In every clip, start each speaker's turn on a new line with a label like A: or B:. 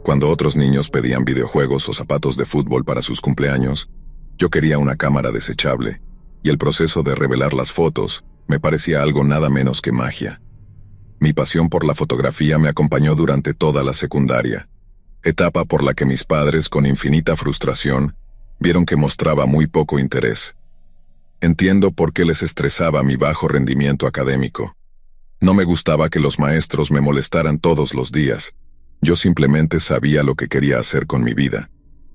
A: Cuando otros niños pedían videojuegos o zapatos de fútbol para sus cumpleaños, yo quería una cámara desechable, y el proceso de revelar las fotos me parecía algo nada menos que magia. Mi pasión por la fotografía me acompañó durante toda la secundaria, etapa por la que mis padres, con infinita frustración, vieron que mostraba muy poco interés. Entiendo por qué les estresaba mi bajo rendimiento académico. No me gustaba que los maestros me molestaran todos los días. Yo simplemente sabía lo que quería hacer con mi vida.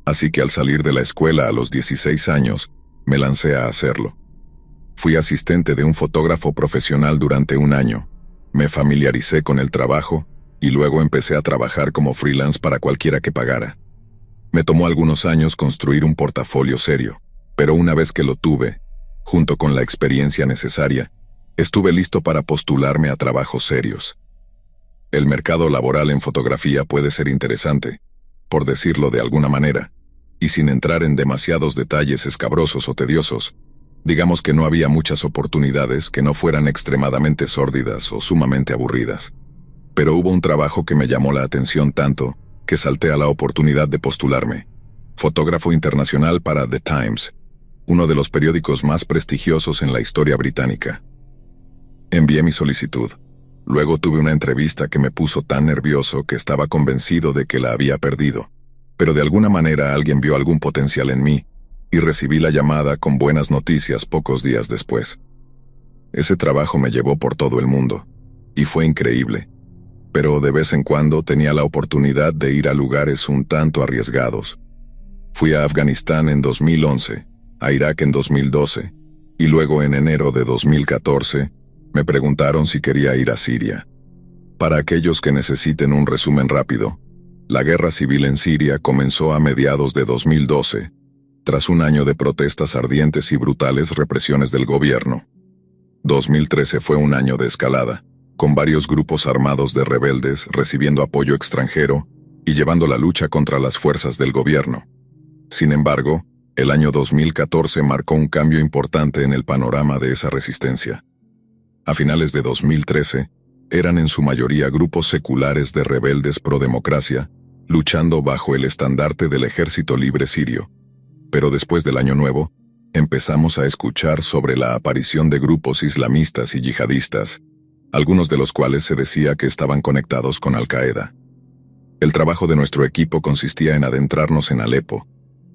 A: Así que al salir de la escuela a los 16 años, me lancé a hacerlo. Fui asistente de un fotógrafo profesional durante un año. Me familiaricé con el trabajo y luego empecé a trabajar como freelance para cualquiera que pagara. Me tomó algunos años construir un portafolio serio, pero una vez que lo tuve, junto con la experiencia necesaria, estuve listo para postularme a trabajos serios. El mercado laboral en fotografía puede ser interesante, por decirlo de alguna manera, y sin entrar en demasiados detalles escabrosos o tediosos, digamos que no había muchas oportunidades que no fueran extremadamente sórdidas o sumamente aburridas. Pero hubo un trabajo que me llamó la atención tanto que salté a la oportunidad de postularme. Fotógrafo internacional para The Times, uno de los periódicos más prestigiosos en la historia británica. Envié mi solicitud. Luego tuve una entrevista que me puso tan nervioso que estaba convencido de que la había perdido. Pero de alguna manera alguien vio algún potencial en mí, y recibí la llamada con buenas noticias pocos días después. Ese trabajo me llevó por todo el mundo, y fue increíble. Pero de vez en cuando tenía la oportunidad de ir a lugares un tanto arriesgados. Fui a Afganistán en 2011, a Irak en 2012, y luego en enero de 2014, me preguntaron si quería ir a Siria. Para aquellos que necesiten un resumen rápido, la guerra civil en Siria comenzó a mediados de 2012, tras un año de protestas ardientes y brutales represiones del gobierno. 2013 fue un año de escalada, con varios grupos armados de rebeldes recibiendo apoyo extranjero y llevando la lucha contra las fuerzas del gobierno. Sin embargo, el año 2014 marcó un cambio importante en el panorama de esa resistencia. A finales de 2013, eran en su mayoría grupos seculares de rebeldes pro-democracia, luchando bajo el estandarte del Ejército Libre Sirio. Pero después del Año Nuevo, empezamos a escuchar sobre la aparición de grupos islamistas y yihadistas, algunos de los cuales se decía que estaban conectados con Al-Qaeda. El trabajo de nuestro equipo consistía en adentrarnos en Alepo,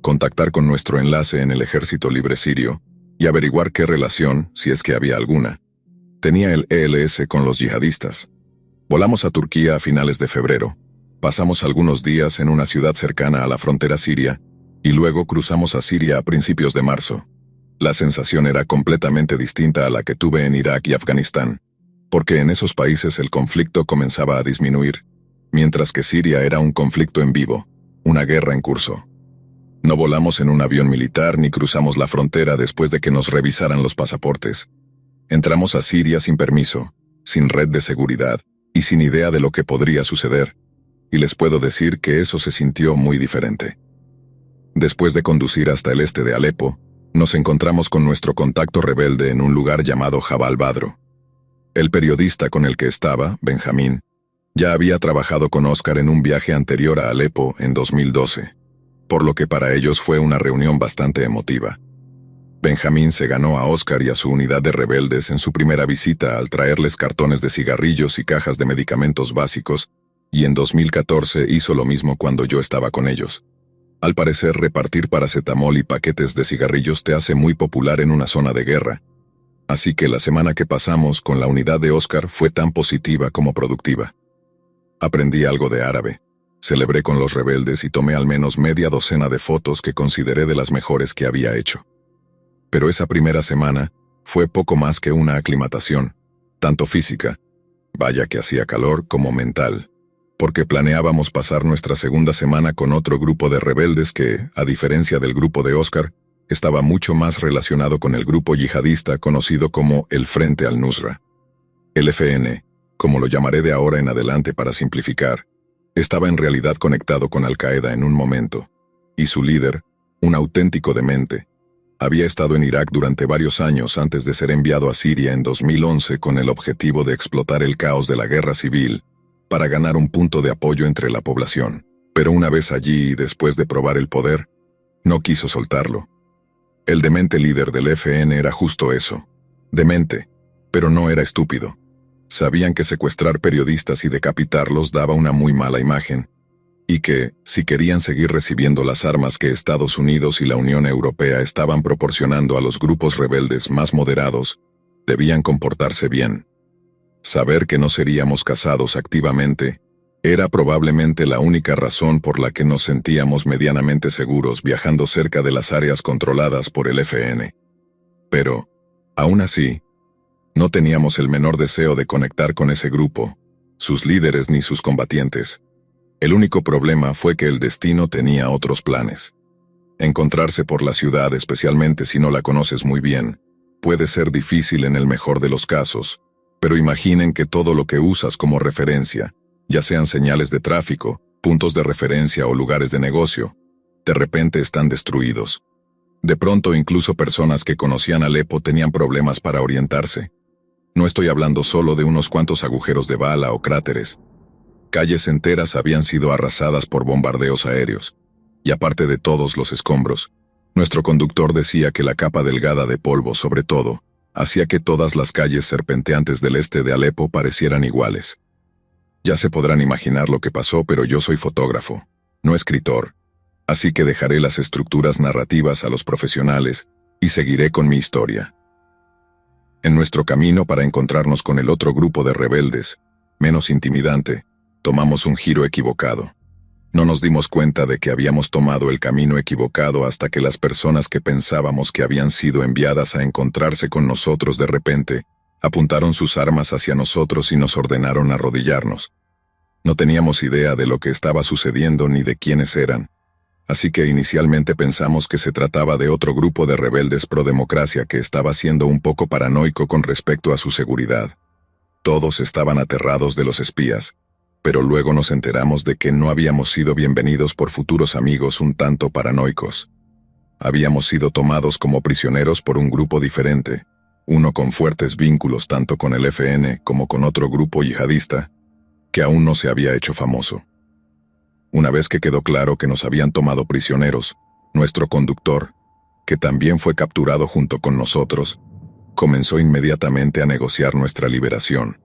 A: contactar con nuestro enlace en el Ejército Libre Sirio y averiguar qué relación, si es que había alguna, tenía el ELS con los yihadistas. Volamos a Turquía a finales de febrero, pasamos algunos días en una ciudad cercana a la frontera siria y luego cruzamos a Siria a principios de marzo. La sensación era completamente distinta a la que tuve en Irak y Afganistán, porque en esos países el conflicto comenzaba a disminuir, mientras que Siria era un conflicto en vivo, una guerra en curso. No volamos en un avión militar ni cruzamos la frontera después de que nos revisaran los pasaportes. Entramos a Siria sin permiso, sin red de seguridad y sin idea de lo que podría suceder, y les puedo decir que eso se sintió muy diferente. Después de conducir hasta el este de Alepo, nos encontramos con nuestro contacto rebelde en un lugar llamado Jabal Badro. El periodista con el que estaba, Benjamín, ya había trabajado con Oscar en un viaje anterior a Alepo en 2012, por lo que para ellos fue una reunión bastante emotiva. Benjamín se ganó a Oscar y a su unidad de rebeldes en su primera visita al traerles cartones de cigarrillos y cajas de medicamentos básicos, y en 2014 hizo lo mismo cuando yo estaba con ellos. Al parecer, repartir paracetamol y paquetes de cigarrillos te hace muy popular en una zona de guerra. Así que la semana que pasamos con la unidad de Oscar fue tan positiva como productiva. Aprendí algo de árabe, celebré con los rebeldes y tomé al menos media docena de fotos que consideré de las mejores que había hecho. Pero esa primera semana fue poco más que una aclimatación, tanto física, vaya que hacía calor, como mental, porque planeábamos pasar nuestra segunda semana con otro grupo de rebeldes que, a diferencia del grupo de Oscar, estaba mucho más relacionado con el grupo yihadista conocido como el Frente al-Nusra. El FN, como lo llamaré de ahora en adelante para simplificar, estaba en realidad conectado con Al-Qaeda en un momento, y su líder, un auténtico demente, había estado en Irak durante varios años antes de ser enviado a Siria en 2011 con el objetivo de explotar el caos de la guerra civil para ganar un punto de apoyo entre la población. Pero una vez allí y después de probar el poder, no quiso soltarlo. El demente líder del FN era justo eso. Demente, pero no era estúpido. Sabían que secuestrar periodistas y decapitarlos daba una muy mala imagen, y que, si querían seguir recibiendo las armas que Estados Unidos y la Unión Europea estaban proporcionando a los grupos rebeldes más moderados, debían comportarse bien. Saber que no seríamos cazados activamente era probablemente la única razón por la que nos sentíamos medianamente seguros viajando cerca de las áreas controladas por el FN. Pero, aún así, no teníamos el menor deseo de conectar con ese grupo, sus líderes ni sus combatientes. El único problema fue que el destino tenía otros planes. Encontrarse por la ciudad, especialmente si no la conoces muy bien, puede ser difícil en el mejor de los casos, pero imaginen que todo lo que usas como referencia, ya sean señales de tráfico, puntos de referencia o lugares de negocio, de repente están destruidos. De pronto incluso personas que conocían Alepo tenían problemas para orientarse. No estoy hablando solo de unos cuantos agujeros de bala o cráteres. Calles enteras habían sido arrasadas por bombardeos aéreos. Y aparte de todos los escombros, nuestro conductor decía que la capa delgada de polvo, sobre todo, hacía que todas las calles serpenteantes del este de Alepo parecieran iguales. Ya se podrán imaginar lo que pasó, pero yo soy fotógrafo, no escritor, así que dejaré las estructuras narrativas a los profesionales y seguiré con mi historia. En nuestro camino para encontrarnos con el otro grupo de rebeldes, menos intimidante, tomamos un giro equivocado. No nos dimos cuenta de que habíamos tomado el camino equivocado hasta que las personas que pensábamos que habían sido enviadas a encontrarse con nosotros de repente, apuntaron sus armas hacia nosotros y nos ordenaron arrodillarnos. No teníamos idea de lo que estaba sucediendo ni de quiénes eran, así que inicialmente pensamos que se trataba de otro grupo de rebeldes pro democracia que estaba siendo un poco paranoico con respecto a su seguridad. Todos estaban aterrados de los espías, pero luego nos enteramos de que no habíamos sido bienvenidos por futuros amigos un tanto paranoicos. Habíamos sido tomados como prisioneros por un grupo diferente, uno con fuertes vínculos tanto con el FN como con otro grupo yihadista, que aún no se había hecho famoso. Una vez que quedó claro que nos habían tomado prisioneros, nuestro conductor, que también fue capturado junto con nosotros, comenzó inmediatamente a negociar nuestra liberación.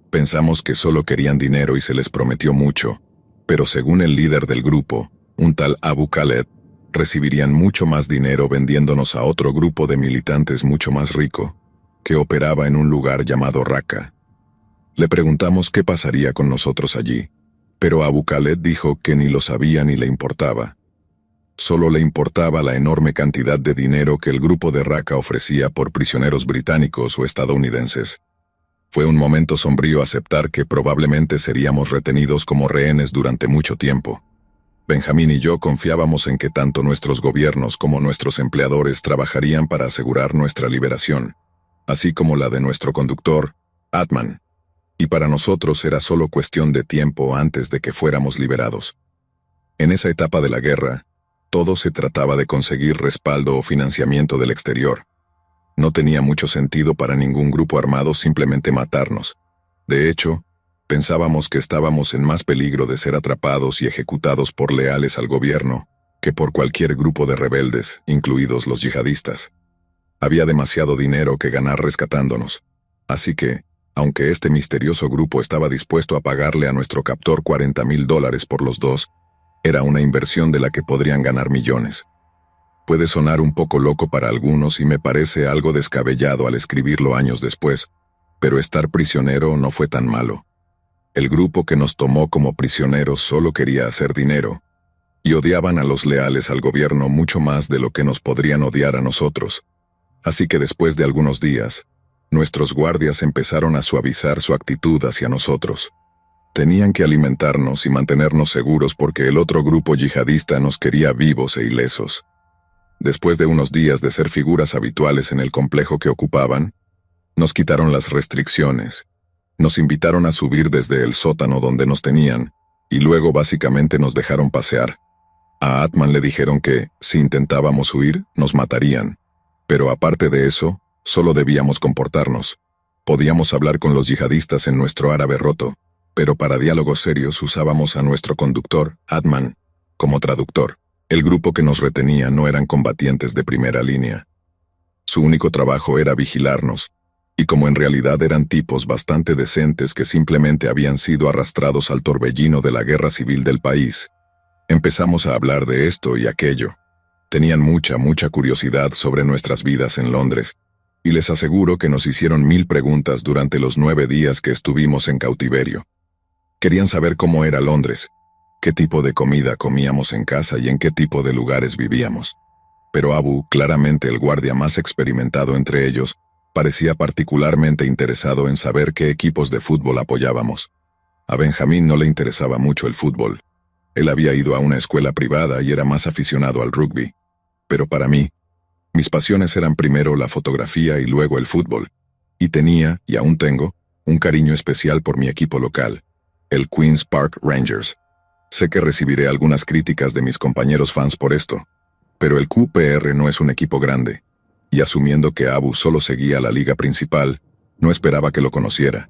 A: Pensamos que solo querían dinero y se les prometió mucho, pero según el líder del grupo, un tal Abu Khaled, recibirían mucho más dinero vendiéndonos a otro grupo de militantes mucho más rico, que operaba en un lugar llamado Raqqa. Le preguntamos qué pasaría con nosotros allí, pero Abu Khaled dijo que ni lo sabía ni le importaba. Solo le importaba la enorme cantidad de dinero que el grupo de Raqqa ofrecía por prisioneros británicos o estadounidenses. Fue un momento sombrío aceptar que probablemente seríamos retenidos como rehenes durante mucho tiempo. Benjamín y yo confiábamos en que tanto nuestros gobiernos como nuestros empleadores trabajarían para asegurar nuestra liberación, así como la de nuestro conductor, Atman, y para nosotros era solo cuestión de tiempo antes de que fuéramos liberados. En esa etapa de la guerra, todo se trataba de conseguir respaldo o financiamiento del exterior. No tenía mucho sentido para ningún grupo armado simplemente matarnos. De hecho, pensábamos que estábamos en más peligro de ser atrapados y ejecutados por leales al gobierno que por cualquier grupo de rebeldes, incluidos los yihadistas. Había demasiado dinero que ganar rescatándonos, así que, aunque este misterioso grupo estaba dispuesto a pagarle a nuestro captor $40,000 por los dos, era una inversión de la que podrían ganar millones. Puede sonar un poco loco para algunos y me parece algo descabellado al escribirlo años después, pero estar prisionero no fue tan malo. El grupo que nos tomó como prisioneros solo quería hacer dinero, y odiaban a los leales al gobierno mucho más de lo que nos podrían odiar a nosotros. Así que después de algunos días, nuestros guardias empezaron a suavizar su actitud hacia nosotros. Tenían que alimentarnos y mantenernos seguros porque el otro grupo yihadista nos quería vivos e ilesos. Después de unos días de ser figuras habituales en el complejo que ocupaban, nos quitaron las restricciones, nos invitaron a subir desde el sótano donde nos tenían, y luego básicamente nos dejaron pasear. A Atman le dijeron que, si intentábamos huir, nos matarían. Pero aparte de eso, solo debíamos comportarnos. Podíamos hablar con los yihadistas en nuestro árabe roto, pero para diálogos serios usábamos a nuestro conductor, Atman, como traductor. El grupo que nos retenía no eran combatientes de primera línea. Su único trabajo era vigilarnos, y como en realidad eran tipos bastante decentes que simplemente habían sido arrastrados al torbellino de la guerra civil del país, empezamos a hablar de esto y aquello. Tenían mucha curiosidad sobre nuestras vidas en Londres, y les aseguro que nos hicieron 1000 preguntas durante los 9 días que estuvimos en cautiverio. Querían saber cómo era Londres, qué tipo de comida comíamos en casa y en qué tipo de lugares vivíamos. Pero Abu, claramente el guardia más experimentado entre ellos, parecía particularmente interesado en saber qué equipos de fútbol apoyábamos. A Benjamín no le interesaba mucho el fútbol. Él había ido a una escuela privada y era más aficionado al rugby. Pero para mí, mis pasiones eran primero la fotografía y luego el fútbol. Y tenía, y aún tengo, un cariño especial por mi equipo local, el Queen's Park Rangers. Sé que recibiré algunas críticas de mis compañeros fans por esto, pero el QPR no es un equipo grande, y asumiendo que Abu solo seguía la liga principal, no esperaba que lo conociera.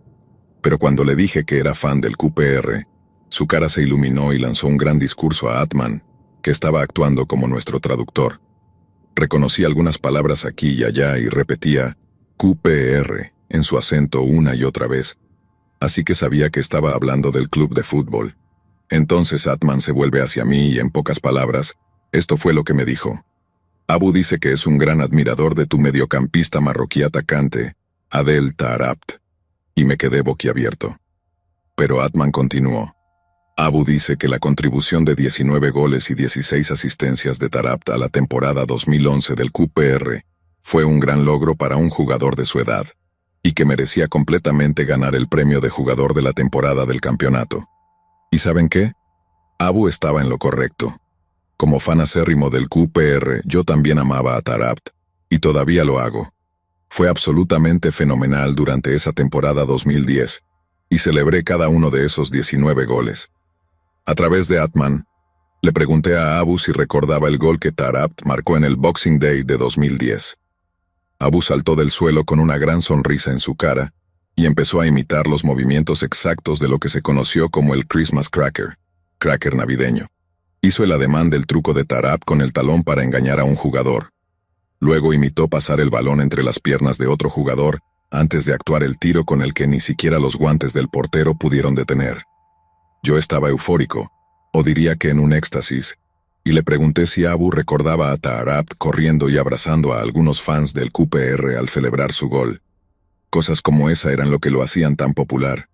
A: Pero cuando le dije que era fan del QPR, su cara se iluminó y lanzó un gran discurso a Atman, que estaba actuando como nuestro traductor. Reconocí algunas palabras aquí y allá y repetía QPR en su acento una y otra vez, así que sabía que estaba hablando del club de fútbol. Entonces Atman se vuelve hacia mí y en pocas palabras, esto fue lo que me dijo. Abu dice que es un gran admirador de tu mediocampista marroquí atacante, Adel Taarabt, y me quedé boquiabierto. Pero Atman continuó. Abu dice que la contribución de 19 goles y 16 asistencias de Taarabt a la temporada 2011 del QPR fue un gran logro para un jugador de su edad, y que merecía completamente ganar el premio de jugador de la temporada del campeonato. ¿Y saben qué? Abu estaba en lo correcto. Como fan acérrimo del QPR, yo también amaba a Taarabt, y todavía lo hago. Fue absolutamente fenomenal durante esa temporada 2010, y celebré cada uno de esos 19 goles. A través de Atman, le pregunté a Abu si recordaba el gol que Taarabt marcó en el Boxing Day de 2010. Abu saltó del suelo con una gran sonrisa en su cara, y empezó a imitar los movimientos exactos de lo que se conoció como el Christmas Cracker, cracker navideño. Hizo el ademán del truco de Taarabt con el talón para engañar a un jugador. Luego imitó pasar el balón entre las piernas de otro jugador, antes de actuar el tiro con el que ni siquiera los guantes del portero pudieron detener. Yo estaba eufórico, o diría que en un éxtasis, y le pregunté si Abu recordaba a Taarabt corriendo y abrazando a algunos fans del QPR al celebrar su gol. Cosas como esa eran lo que lo hacían tan popular.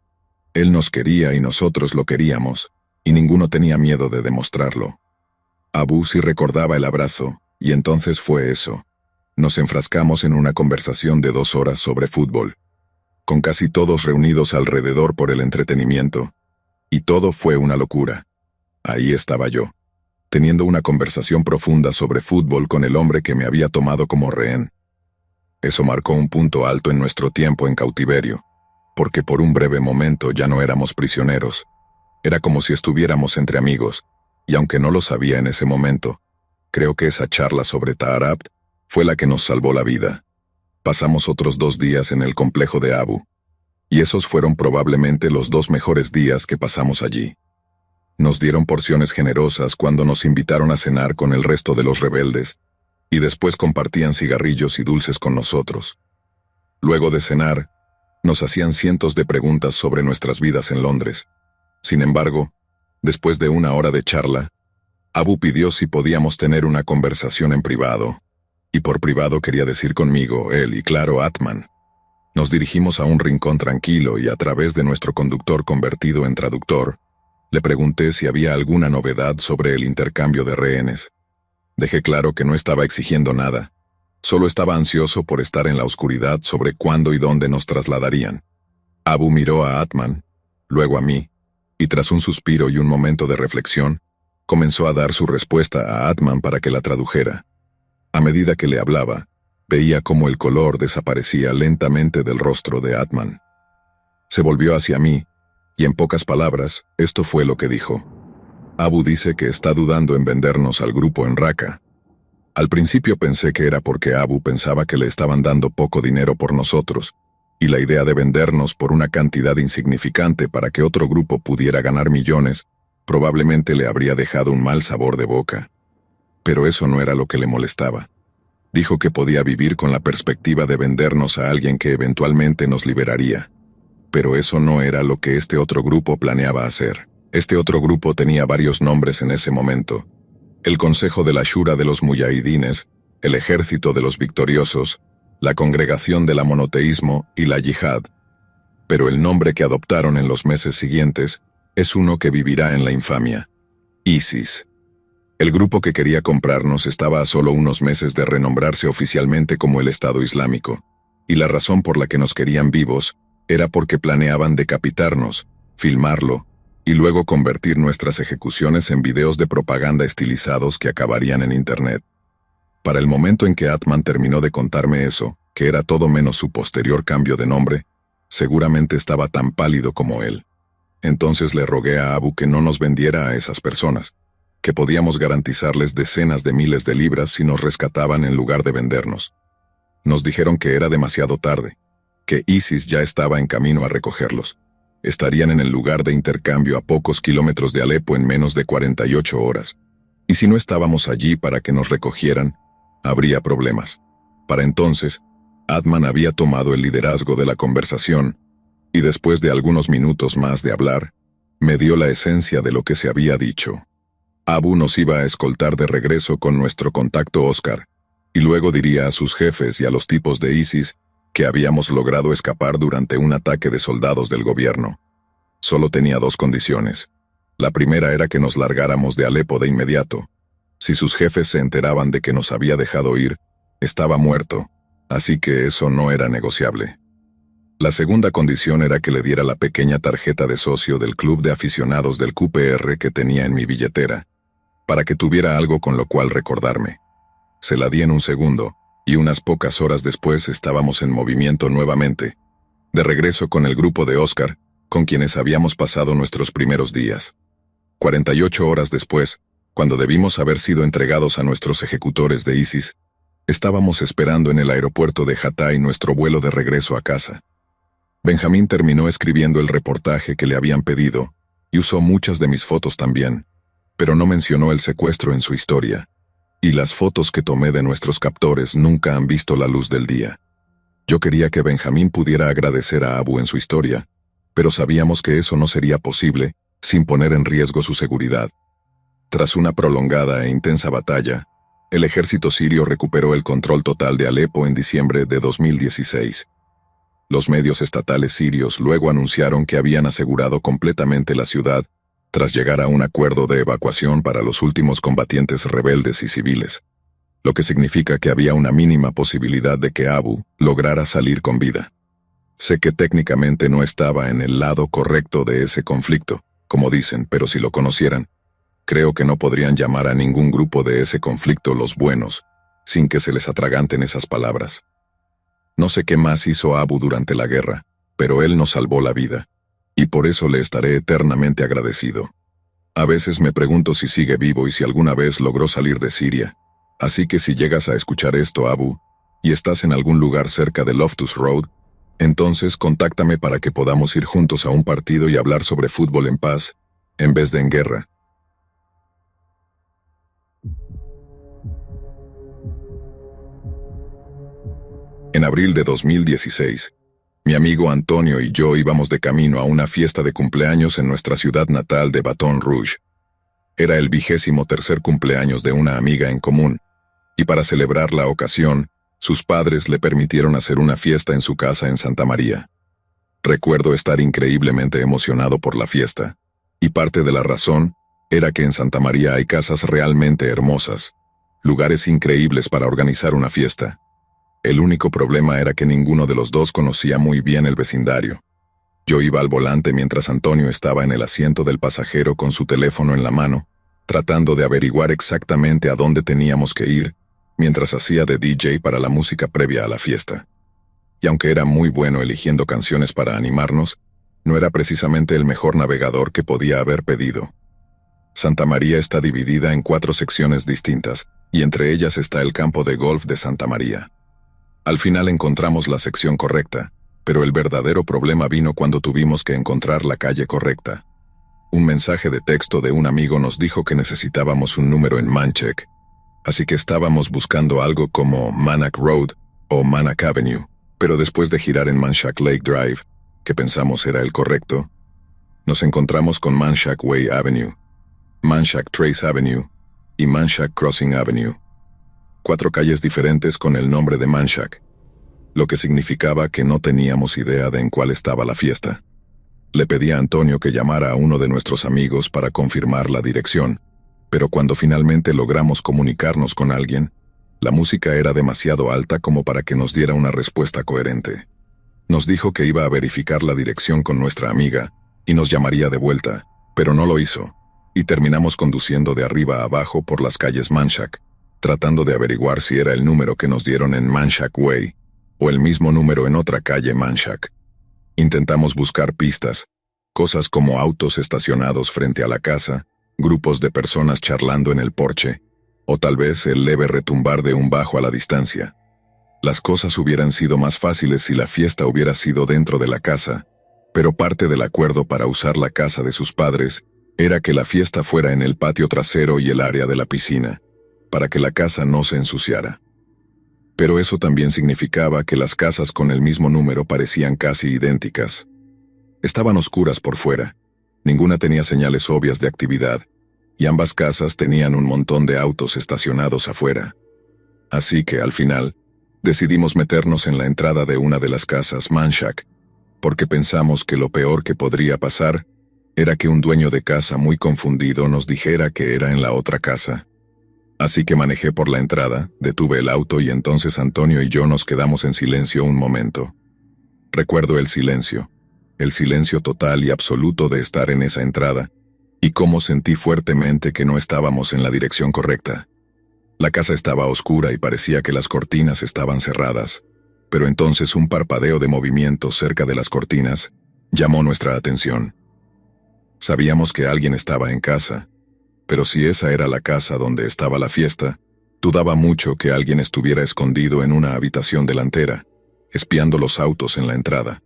A: Él nos quería y nosotros lo queríamos, y ninguno tenía miedo de demostrarlo. Abu sí recordaba el abrazo, y entonces fue eso. Nos enfrascamos en una conversación de 2 horas sobre fútbol, con casi todos reunidos alrededor por el entretenimiento, y todo fue una locura. Ahí estaba yo, teniendo una conversación profunda sobre fútbol con el hombre que me había tomado como rehén. Eso marcó un punto alto en nuestro tiempo en cautiverio, porque por un breve momento ya no éramos prisioneros. Era como si estuviéramos entre amigos, y aunque no lo sabía en ese momento, creo que esa charla sobre Taarabt fue la que nos salvó la vida. Pasamos otros 2 días en el complejo de Abu, y esos fueron probablemente los 2 mejores días que pasamos allí. Nos dieron porciones generosas cuando nos invitaron a cenar con el resto de los rebeldes, y después compartían cigarrillos y dulces con nosotros. Luego de cenar, nos hacían cientos de preguntas sobre nuestras vidas en Londres. Sin embargo, después de 1 hora de charla, Abu pidió si podíamos tener una conversación en privado, y por privado quería decir conmigo, él y claro, Atman. Nos dirigimos a un rincón tranquilo y a través de nuestro conductor convertido en traductor, le pregunté si había alguna novedad sobre el intercambio de rehenes. Dejé claro que no estaba exigiendo nada, solo estaba ansioso por estar en la oscuridad sobre cuándo y dónde nos trasladarían. Abu miró a Atman, luego a mí, y tras un suspiro y un momento de reflexión, comenzó a dar su respuesta a Atman para que la tradujera. A medida que le hablaba, veía cómo el color desaparecía lentamente del rostro de Atman. Se volvió hacia mí, y en pocas palabras, esto fue lo que dijo. Abu dice que está dudando en vendernos al grupo en Raqqa. Al principio pensé que era porque Abu pensaba que le estaban dando poco dinero por nosotros, y la idea de vendernos por una cantidad insignificante para que otro grupo pudiera ganar millones probablemente le habría dejado un mal sabor de boca. Pero eso no era lo que le molestaba. Dijo que podía vivir con la perspectiva de vendernos a alguien que eventualmente nos liberaría. Pero eso no era lo que este otro grupo planeaba hacer. Este otro grupo tenía varios nombres en ese momento: el Consejo de la Shura de los Muyahidines, el Ejército de los Victoriosos, la Congregación del Monoteísmo y la Yihad. Pero el nombre que adoptaron en los meses siguientes es uno que vivirá en la infamia: ISIS. El grupo que quería comprarnos estaba a solo unos meses de renombrarse oficialmente como el Estado Islámico, y la razón por la que nos querían vivos era porque planeaban decapitarnos, filmarlo, y luego convertir nuestras ejecuciones en videos de propaganda estilizados que acabarían en Internet. Para el momento en que Atman terminó de contarme eso, que era todo menos su posterior cambio de nombre, seguramente estaba tan pálido como él. Entonces le rogué a Abu que no nos vendiera a esas personas, que podíamos garantizarles decenas de miles de libras si nos rescataban en lugar de vendernos. Nos dijeron que era demasiado tarde, que ISIS ya estaba en camino a recogerlos. Estarían en el lugar de intercambio a pocos kilómetros de Alepo en menos de 48 horas. Y si no estábamos allí para que nos recogieran, habría problemas. Para entonces, Atman había tomado el liderazgo de la conversación, y después de algunos minutos más de hablar, me dio la esencia de lo que se había dicho. Abu nos iba a escoltar de regreso con nuestro contacto Oscar, y luego diría a sus jefes y a los tipos de ISIS que habíamos logrado escapar durante un ataque de soldados del gobierno. Solo tenía dos condiciones. La primera era que nos largáramos de Alepo de inmediato. Si sus jefes se enteraban de que nos había dejado ir, estaba muerto, así que eso no era negociable. La segunda condición era que le diera la pequeña tarjeta de socio del club de aficionados del QPR que tenía en mi billetera, para que tuviera algo con lo cual recordarme. Se la di en un segundo, y unas pocas horas después estábamos en movimiento nuevamente, de regreso con el grupo de Oscar, con quienes habíamos pasado nuestros primeros días. 48 horas después, cuando debimos haber sido entregados a nuestros ejecutores de ISIS, estábamos esperando en el aeropuerto de Hatay nuestro vuelo de regreso a casa. Benjamín terminó escribiendo el reportaje que le habían pedido, y usó muchas de mis fotos también, pero no mencionó el secuestro en su historia, y las fotos que tomé de nuestros captores nunca han visto la luz del día. Yo quería que Benjamín pudiera agradecer a Abu en su historia, pero sabíamos que eso no sería posible sin poner en riesgo su seguridad. Tras una prolongada e intensa batalla, el ejército sirio recuperó el control total de Alepo en diciembre de 2016. Los medios estatales sirios luego anunciaron que habían asegurado completamente la ciudad tras llegar a un acuerdo de evacuación para los últimos combatientes rebeldes y civiles, lo que significa que había una mínima posibilidad de que Abu lograra salir con vida. Sé que técnicamente no estaba en el lado correcto de ese conflicto, como dicen, pero si lo conocieran, creo que no podrían llamar a ningún grupo de ese conflicto los buenos, sin que se les atraganten esas palabras. No sé qué más hizo Abu durante la guerra, pero él nos salvó la vida, y por eso le estaré eternamente agradecido. A veces me pregunto si sigue vivo y si alguna vez logró salir de Siria, así que si llegas a escuchar esto, Abu, y estás en algún lugar cerca de Loftus Road, entonces contáctame para que podamos ir juntos a un partido y hablar sobre fútbol en paz, en vez de en guerra. En abril de 2016, mi amigo Antonio y yo íbamos de camino a una fiesta de cumpleaños en nuestra ciudad natal de Baton Rouge. Era el 23º cumpleaños de una amiga en común, y para celebrar la ocasión, sus padres le permitieron hacer una fiesta en su casa en Santa María. Recuerdo estar increíblemente emocionado por la fiesta, y parte de la razón era que en Santa María hay casas realmente hermosas, lugares increíbles para organizar una fiesta. El único problema era que ninguno de los dos conocía muy bien el vecindario. Yo iba al volante mientras Antonio estaba en el asiento del pasajero con su teléfono en la mano, tratando de averiguar exactamente a dónde teníamos que ir, mientras hacía de DJ para la música previa a la fiesta. Y aunque era muy bueno eligiendo canciones para animarnos, no era precisamente el mejor navegador que podía haber pedido. Santa María está dividida en 4 secciones distintas, y entre ellas está el campo de golf de Santa María. Al final encontramos la sección correcta, Pero el verdadero problema vino cuando tuvimos que encontrar la calle correcta. Un mensaje de texto de un amigo nos dijo que necesitábamos un número en Manchac, así que estábamos buscando algo como Manchac Road o Manchac Avenue, pero después de girar en Manchac Lake Drive, que pensamos era el correcto, nos encontramos con Manchac Way Avenue, Manchac Trace Avenue y Manchac Crossing Avenue. 4 calles diferentes con el nombre de Manchac, lo que significaba que no teníamos idea de en cuál estaba la fiesta. Le pedí a Antonio que llamara a uno de nuestros amigos para confirmar la dirección, pero cuando finalmente logramos comunicarnos con alguien, la música era demasiado alta como para que nos diera una respuesta coherente. Nos dijo que iba a verificar la dirección con nuestra amiga y nos llamaría de vuelta, pero no lo hizo, y terminamos conduciendo de arriba a abajo por las calles Manchac, tratando de averiguar si era el número que nos dieron en Manchac Way o el mismo número en otra calle Manchac. Intentamos buscar pistas, cosas como autos estacionados frente a la casa, grupos de personas charlando en el porche, o tal vez el leve retumbar de un bajo a la distancia. Las cosas hubieran sido más fáciles si la fiesta hubiera sido dentro de la casa, pero parte del acuerdo para usar la casa de sus padres era que la fiesta fuera en el patio trasero y el área de la piscina, para que la casa no se ensuciara. Pero eso también significaba que las casas con el mismo número parecían casi idénticas. Estaban oscuras por fuera, ninguna tenía señales obvias de actividad, y ambas casas tenían un montón de autos estacionados afuera. Así que, al final, decidimos meternos en la entrada de una de las casas Manchac, porque pensamos que lo peor que podría pasar era que un dueño de casa muy confundido nos dijera que era en la otra casa. Así que manejé por la entrada, detuve el auto y entonces Antonio y yo nos quedamos en silencio un momento. Recuerdo el silencio total y absoluto de estar en esa entrada, y cómo sentí fuertemente que no estábamos en la dirección correcta. La casa estaba oscura y parecía que las cortinas estaban cerradas, pero entonces un parpadeo de movimiento cerca de las cortinas llamó nuestra atención. Sabíamos que alguien estaba en casa, pero si esa era la casa donde estaba la fiesta, dudaba mucho que alguien estuviera escondido en una habitación delantera, espiando los autos en la entrada.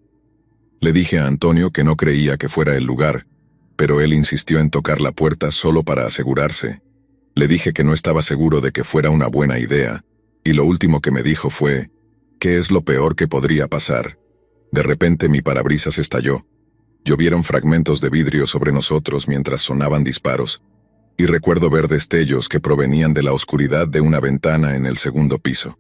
A: Le dije a Antonio que no creía que fuera el lugar, pero él insistió en tocar la puerta solo para asegurarse. Le dije que no estaba seguro de que fuera una buena idea, y lo último que me dijo fue, ¿qué es lo peor que podría pasar? De repente mi parabrisas estalló. Llovieron fragmentos de vidrio sobre nosotros mientras sonaban disparos, y recuerdo ver destellos que provenían de la oscuridad de una ventana en el segundo piso.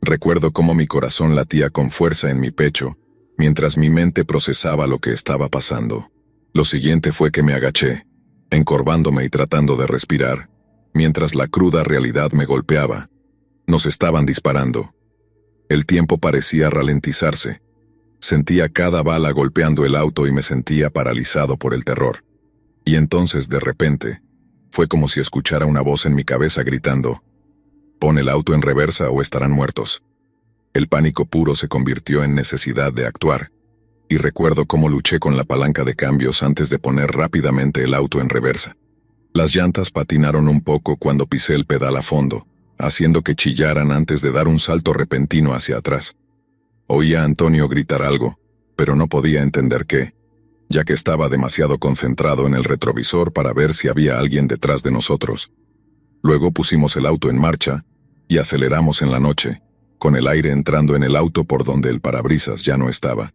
A: Recuerdo cómo mi corazón latía con fuerza en mi pecho, mientras mi mente procesaba lo que estaba pasando. Lo siguiente fue que me agaché, encorvándome y tratando de respirar, mientras la cruda realidad me golpeaba. Nos estaban disparando. El tiempo parecía ralentizarse. Sentía cada bala golpeando el auto y me sentía paralizado por el terror. Y entonces, de repente, fue como si escuchara una voz en mi cabeza gritando, «Pon el auto en reversa o estarán muertos». El pánico puro se convirtió en necesidad de actuar, y recuerdo cómo luché con la palanca de cambios antes de poner rápidamente el auto en reversa. Las llantas patinaron un poco cuando pisé el pedal a fondo, haciendo que chillaran antes de dar un salto repentino hacia atrás. Oía a Antonio gritar algo, pero no podía entender qué, ya que estaba demasiado concentrado en el retrovisor para ver si había alguien detrás de nosotros. Luego pusimos el auto en marcha y aceleramos en la noche, con el aire entrando en el auto por donde el parabrisas ya no estaba.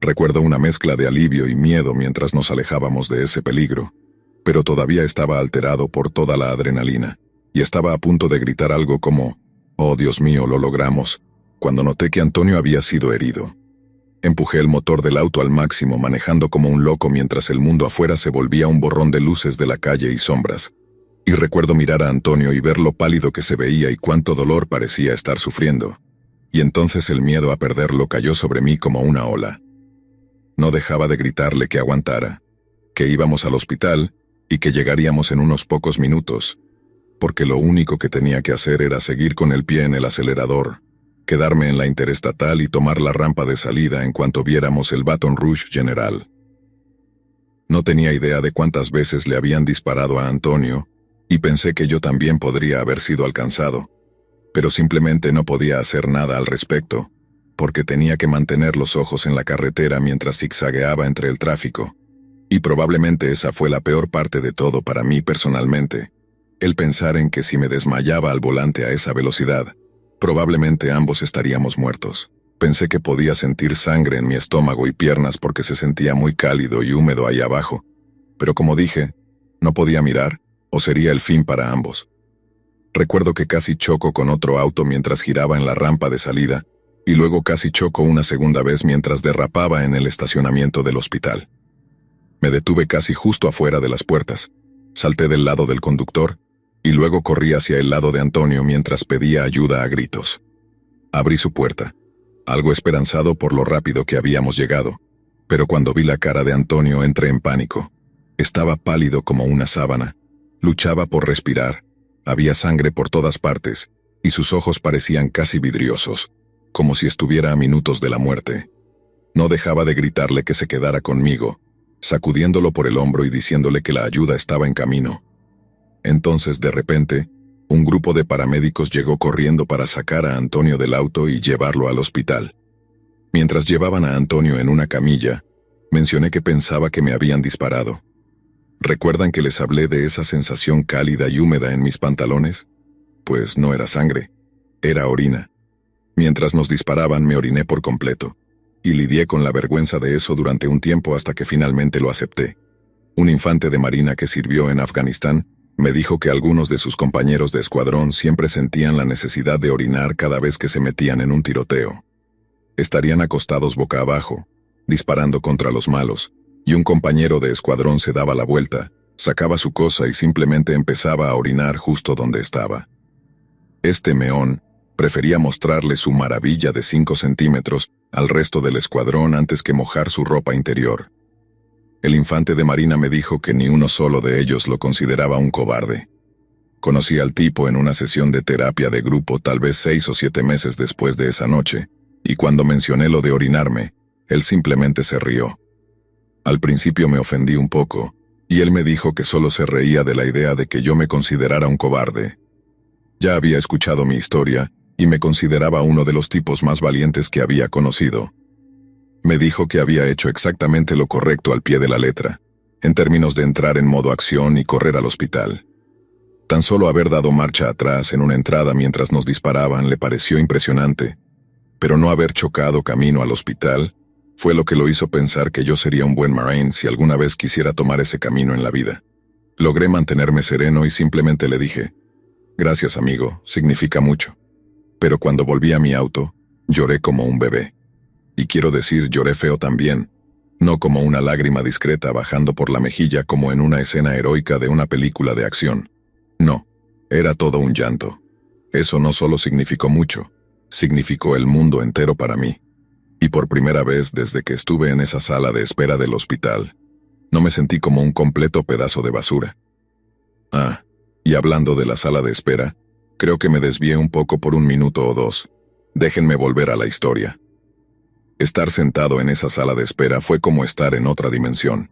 A: Recuerdo una mezcla de alivio y miedo mientras nos alejábamos de ese peligro, pero todavía estaba alterado por toda la adrenalina, y estaba a punto de gritar algo como, «Oh Dios mío, lo logramos», cuando noté que Antonio había sido herido. Empujé el motor del auto al máximo, manejando como un loco mientras el mundo afuera se volvía un borrón de luces de la calle y sombras. Y recuerdo mirar a Antonio y ver lo pálido que se veía y cuánto dolor parecía estar sufriendo. Y entonces el miedo a perderlo cayó sobre mí como una ola. No dejaba de gritarle que aguantara, que íbamos al hospital y que llegaríamos en unos pocos minutos, porque lo único que tenía que hacer era seguir con el pie en el acelerador, quedarme en la interestatal y tomar la rampa de salida en cuanto viéramos el Baton Rouge General. No tenía idea de cuántas veces le habían disparado a Antonio, y pensé que yo también podría haber sido alcanzado, pero simplemente no podía hacer nada al respecto, porque tenía que mantener los ojos en la carretera mientras zigzagueaba entre el tráfico. Y probablemente esa fue la peor parte de todo para mí personalmente, el pensar en que si me desmayaba al volante a esa velocidad, probablemente ambos estaríamos muertos. Pensé que podía sentir sangre en mi estómago y piernas porque se sentía muy cálido y húmedo ahí abajo, pero como dije, no podía mirar, o sería el fin para ambos. Recuerdo que casi choco con otro auto mientras giraba en la rampa de salida, y luego casi choco una segunda vez mientras derrapaba en el estacionamiento del hospital. Me detuve casi justo afuera de las puertas, salté del lado del conductor, y luego corrí hacia el lado de Antonio mientras pedía ayuda a gritos. Abrí su puerta, algo esperanzado por lo rápido que habíamos llegado, pero cuando vi la cara de Antonio entré en pánico. Estaba pálido como una sábana, luchaba por respirar, había sangre por todas partes, y sus ojos parecían casi vidriosos, como si estuviera a minutos de la muerte. No dejaba de gritarle que se quedara conmigo, sacudiéndolo por el hombro y diciéndole que la ayuda estaba en camino. Entonces, de repente, un grupo de paramédicos llegó corriendo para sacar a Antonio del auto y llevarlo al hospital. Mientras llevaban a Antonio en una camilla, mencioné que pensaba que me habían disparado. ¿Recuerdan que les hablé de esa sensación cálida y húmeda en mis pantalones? Pues no era sangre, era orina. Mientras nos disparaban me oriné por completo, y lidié con la vergüenza de eso durante un tiempo hasta que finalmente lo acepté. Un infante de marina que sirvió en Afganistán me dijo que algunos de sus compañeros de escuadrón siempre sentían la necesidad de orinar cada vez que se metían en un tiroteo. Estarían acostados boca abajo, disparando contra los malos, y un compañero de escuadrón se daba la vuelta, sacaba su cosa y simplemente empezaba a orinar justo donde estaba. Este meón prefería mostrarle su maravilla de 5 centímetros al resto del escuadrón antes que mojar su ropa interior. El infante de marina me dijo que ni uno solo de ellos lo consideraba un cobarde. Conocí al tipo en una sesión de terapia de grupo tal vez 6 o 7 meses después de esa noche, y cuando mencioné lo de orinarme, él simplemente se rió. Al principio me ofendí un poco, y él me dijo que solo se reía de la idea de que yo me considerara un cobarde. Ya había escuchado mi historia, y me consideraba uno de los tipos más valientes que había conocido. Me dijo que había hecho exactamente lo correcto al pie de la letra, en términos de entrar en modo acción y correr al hospital. Tan solo haber dado marcha atrás en una entrada mientras nos disparaban le pareció impresionante, pero no haber chocado camino al hospital fue lo que lo hizo pensar que yo sería un buen Marine si alguna vez quisiera tomar ese camino en la vida. Logré mantenerme sereno y simplemente le dije, «Gracias, amigo, significa mucho». Pero cuando volví a mi auto, lloré como un bebé. Y quiero decir, lloré feo también, no como una lágrima discreta bajando por la mejilla como en una escena heroica de una película de acción. No, era todo un llanto. Eso no solo significó mucho, significó el mundo entero para mí. Y por primera vez desde que estuve en esa sala de espera del hospital, no me sentí como un completo pedazo de basura. Ah, y hablando de la sala de espera, creo que me desvié un poco por 1 minuto o 2. Déjenme volver a la historia. Estar sentado en esa sala de espera fue como estar en otra dimensión.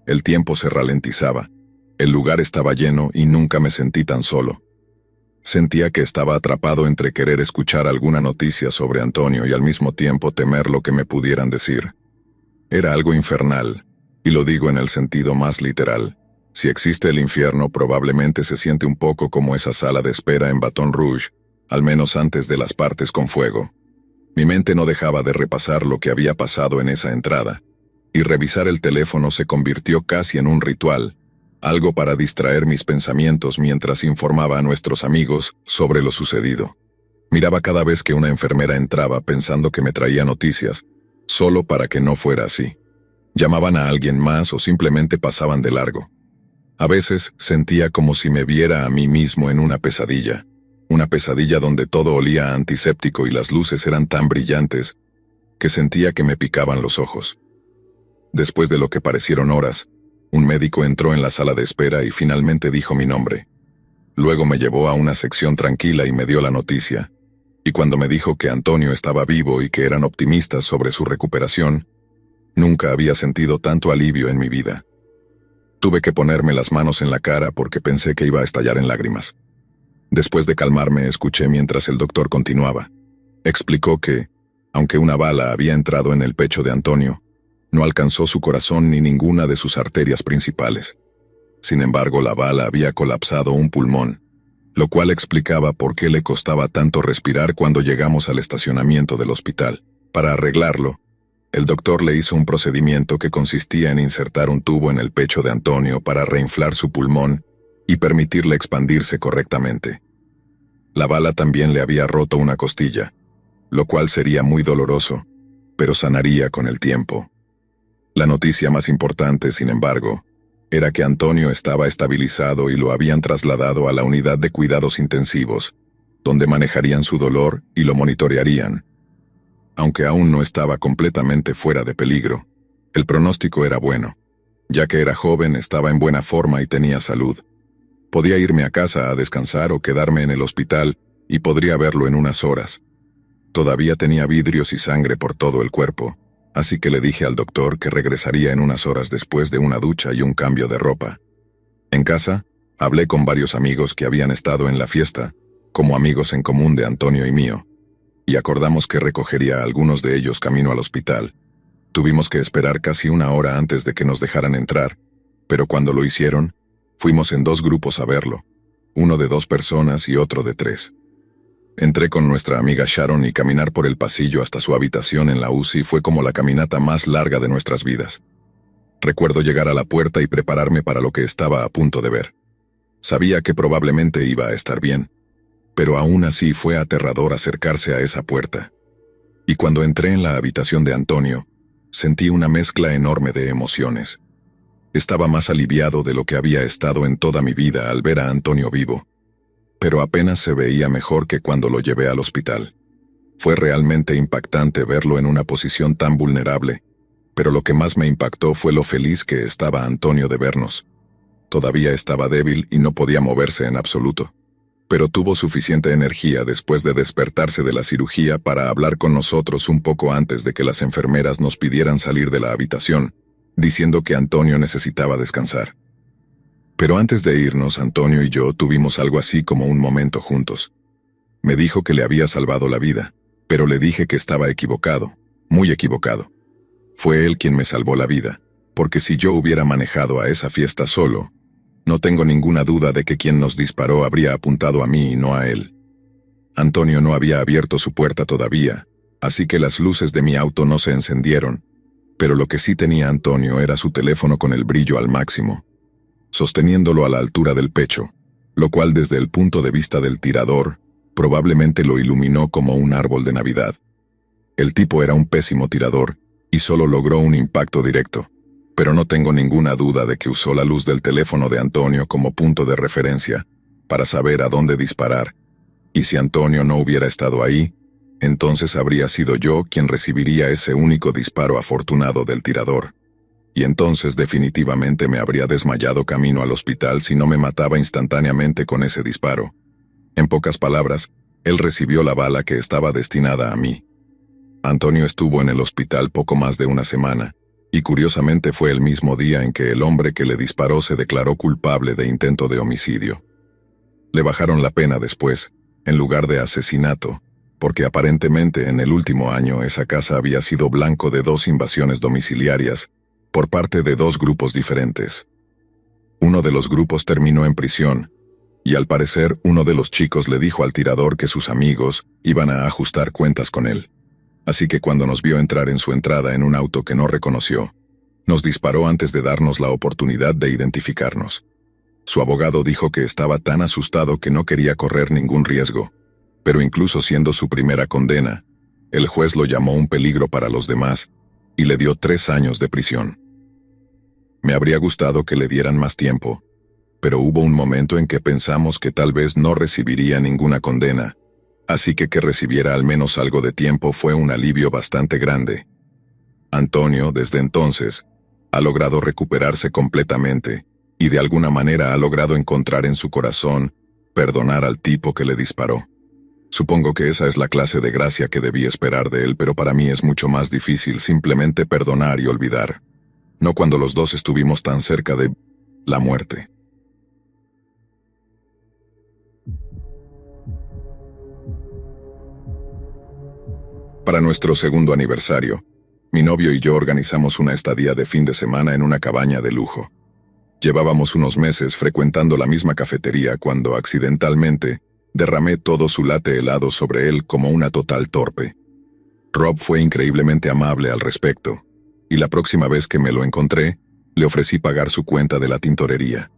A: El tiempo se ralentizaba, el lugar estaba lleno y nunca me sentí tan solo. Sentía que estaba atrapado entre querer escuchar alguna noticia sobre Antonio y al mismo tiempo temer lo que me pudieran decir. Era algo infernal, y lo digo en el sentido más literal. Si existe el infierno, probablemente se siente un poco como esa sala de espera en Baton Rouge, al menos antes de las partes con fuego. Mi mente no dejaba de repasar lo que había pasado en esa entrada, y revisar el teléfono se convirtió casi en un ritual, algo para distraer mis pensamientos mientras informaba a nuestros amigos sobre lo sucedido. Miraba cada vez que una enfermera entraba pensando que me traía noticias, solo para que no fuera así. Llamaban a alguien más o simplemente pasaban de largo. A veces sentía como si me viera a mí mismo en una pesadilla donde todo olía a antiséptico y las luces eran tan brillantes que sentía que me picaban los ojos. Después de lo que parecieron horas, un médico entró en la sala de espera y finalmente dijo mi nombre. Luego me llevó a una sección tranquila y me dio la noticia. Y cuando me dijo que Antonio estaba vivo y que eran optimistas sobre su recuperación, nunca había sentido tanto alivio en mi vida. Tuve que ponerme las manos en la cara porque pensé que iba a estallar en lágrimas. Después de calmarme, escuché mientras el doctor continuaba. Explicó que, Aunque una bala había entrado en el pecho de Antonio, no alcanzó su corazón ni ninguna de sus arterias principales. Sin embargo, la bala había colapsado un pulmón, lo cual explicaba por qué le costaba tanto respirar cuando llegamos al estacionamiento del hospital. Para arreglarlo, el doctor le hizo un procedimiento que consistía en insertar un tubo en el pecho de Antonio para reinflar su pulmón y permitirle expandirse correctamente. La bala también le había roto una costilla, lo cual sería muy doloroso, pero sanaría con el tiempo. La noticia más importante, sin embargo, era que Antonio estaba estabilizado y lo habían trasladado a la unidad de cuidados intensivos, donde manejarían su dolor y lo monitorearían. Aunque aún no estaba completamente fuera de peligro, el pronóstico era bueno, ya que era joven, estaba en buena forma y tenía salud. Podía irme a casa a descansar o quedarme en el hospital y podría verlo en unas horas. Todavía tenía vidrios y sangre por todo el cuerpo, así que le dije al doctor que regresaría en unas horas después de una ducha y un cambio de ropa. En casa, hablé con varios amigos que habían estado en la fiesta, como amigos en común de Antonio y mío, y acordamos que recogería a algunos de ellos camino al hospital. Tuvimos que esperar casi una hora antes de que nos dejaran entrar, pero cuando lo hicieron, fuimos en dos grupos a verlo, uno de 2 personas y otro de 3. Entré con nuestra amiga Sharon y caminar por el pasillo hasta su habitación en la UCI fue como la caminata más larga de nuestras vidas. Recuerdo llegar a la puerta y prepararme para lo que estaba a punto de ver. Sabía que probablemente iba a estar bien, pero aún así fue aterrador acercarse a esa puerta. Y cuando entré en la habitación de Antonio, sentí una mezcla enorme de emociones. Estaba más aliviado de lo que había estado en toda mi vida al ver a Antonio vivo, pero apenas se veía mejor que cuando lo llevé al hospital. Fue realmente impactante verlo en una posición tan vulnerable, pero lo que más me impactó fue lo feliz que estaba Antonio de vernos. Todavía estaba débil y no podía moverse en absoluto, pero tuvo suficiente energía después de despertarse de la cirugía para hablar con nosotros un poco antes de que las enfermeras nos pidieran salir de la habitación, diciendo que Antonio necesitaba descansar. Pero antes de irnos, Antonio y yo tuvimos algo así como un momento juntos. Me dijo que le había salvado la vida, pero le dije que estaba equivocado, muy equivocado. Fue él quien me salvó la vida, porque si yo hubiera manejado a esa fiesta solo, no tengo ninguna duda de que quien nos disparó habría apuntado a mí y no a él. Antonio no había abierto su puerta todavía, así que las luces de mi auto no se encendieron, pero lo que sí tenía Antonio era su teléfono con el brillo al máximo, sosteniéndolo a la altura del pecho, lo cual desde el punto de vista del tirador, probablemente lo iluminó como un árbol de Navidad. El tipo era un pésimo tirador, y solo logró un impacto directo, pero no tengo ninguna duda de que usó la luz del teléfono de Antonio como punto de referencia, para saber a dónde disparar, y si Antonio no hubiera estado ahí, entonces habría sido yo quien recibiría ese único disparo afortunado del tirador. Y entonces definitivamente me habría desmayado camino al hospital si no me mataba instantáneamente con ese disparo. En pocas palabras, él recibió la bala que estaba destinada a mí. Antonio estuvo en el hospital poco más de una semana, y curiosamente fue el mismo día en que el hombre que le disparó se declaró culpable de intento de homicidio. Le bajaron la pena después, en lugar de asesinato, porque aparentemente en el último año esa casa había sido blanco de 2 invasiones domiciliarias, por parte de 2 grupos diferentes. Uno de los grupos terminó en prisión, y al parecer uno de los chicos le dijo al tirador que sus amigos iban a ajustar cuentas con él. Así que cuando nos vio entrar en su entrada en un auto que no reconoció, nos disparó antes de darnos la oportunidad de identificarnos. Su abogado dijo que estaba tan asustado que no quería correr ningún riesgo, pero incluso siendo su primera condena, el juez lo llamó un peligro para los demás y le dio 3 años de prisión. Me habría gustado que le dieran más tiempo, pero hubo un momento en que pensamos que tal vez no recibiría ninguna condena, así que recibiera al menos algo de tiempo fue un alivio bastante grande. Antonio, desde entonces, ha logrado recuperarse completamente, y de alguna manera ha logrado encontrar en su corazón perdonar al tipo que le disparó. Supongo que esa es la clase de gracia que debí esperar de él, pero para mí es mucho más difícil simplemente perdonar y olvidar. No cuando los dos estuvimos tan cerca de la muerte. Para nuestro segundo aniversario, mi novio y yo organizamos una estadía de fin de semana en una cabaña de lujo. Llevábamos unos meses frecuentando la misma cafetería cuando, accidentalmente, derramé todo su latte helado sobre él como una total torpe. Rob fue increíblemente amable al respecto, y la próxima vez que me lo encontré, le ofrecí pagar su cuenta de la tintorería.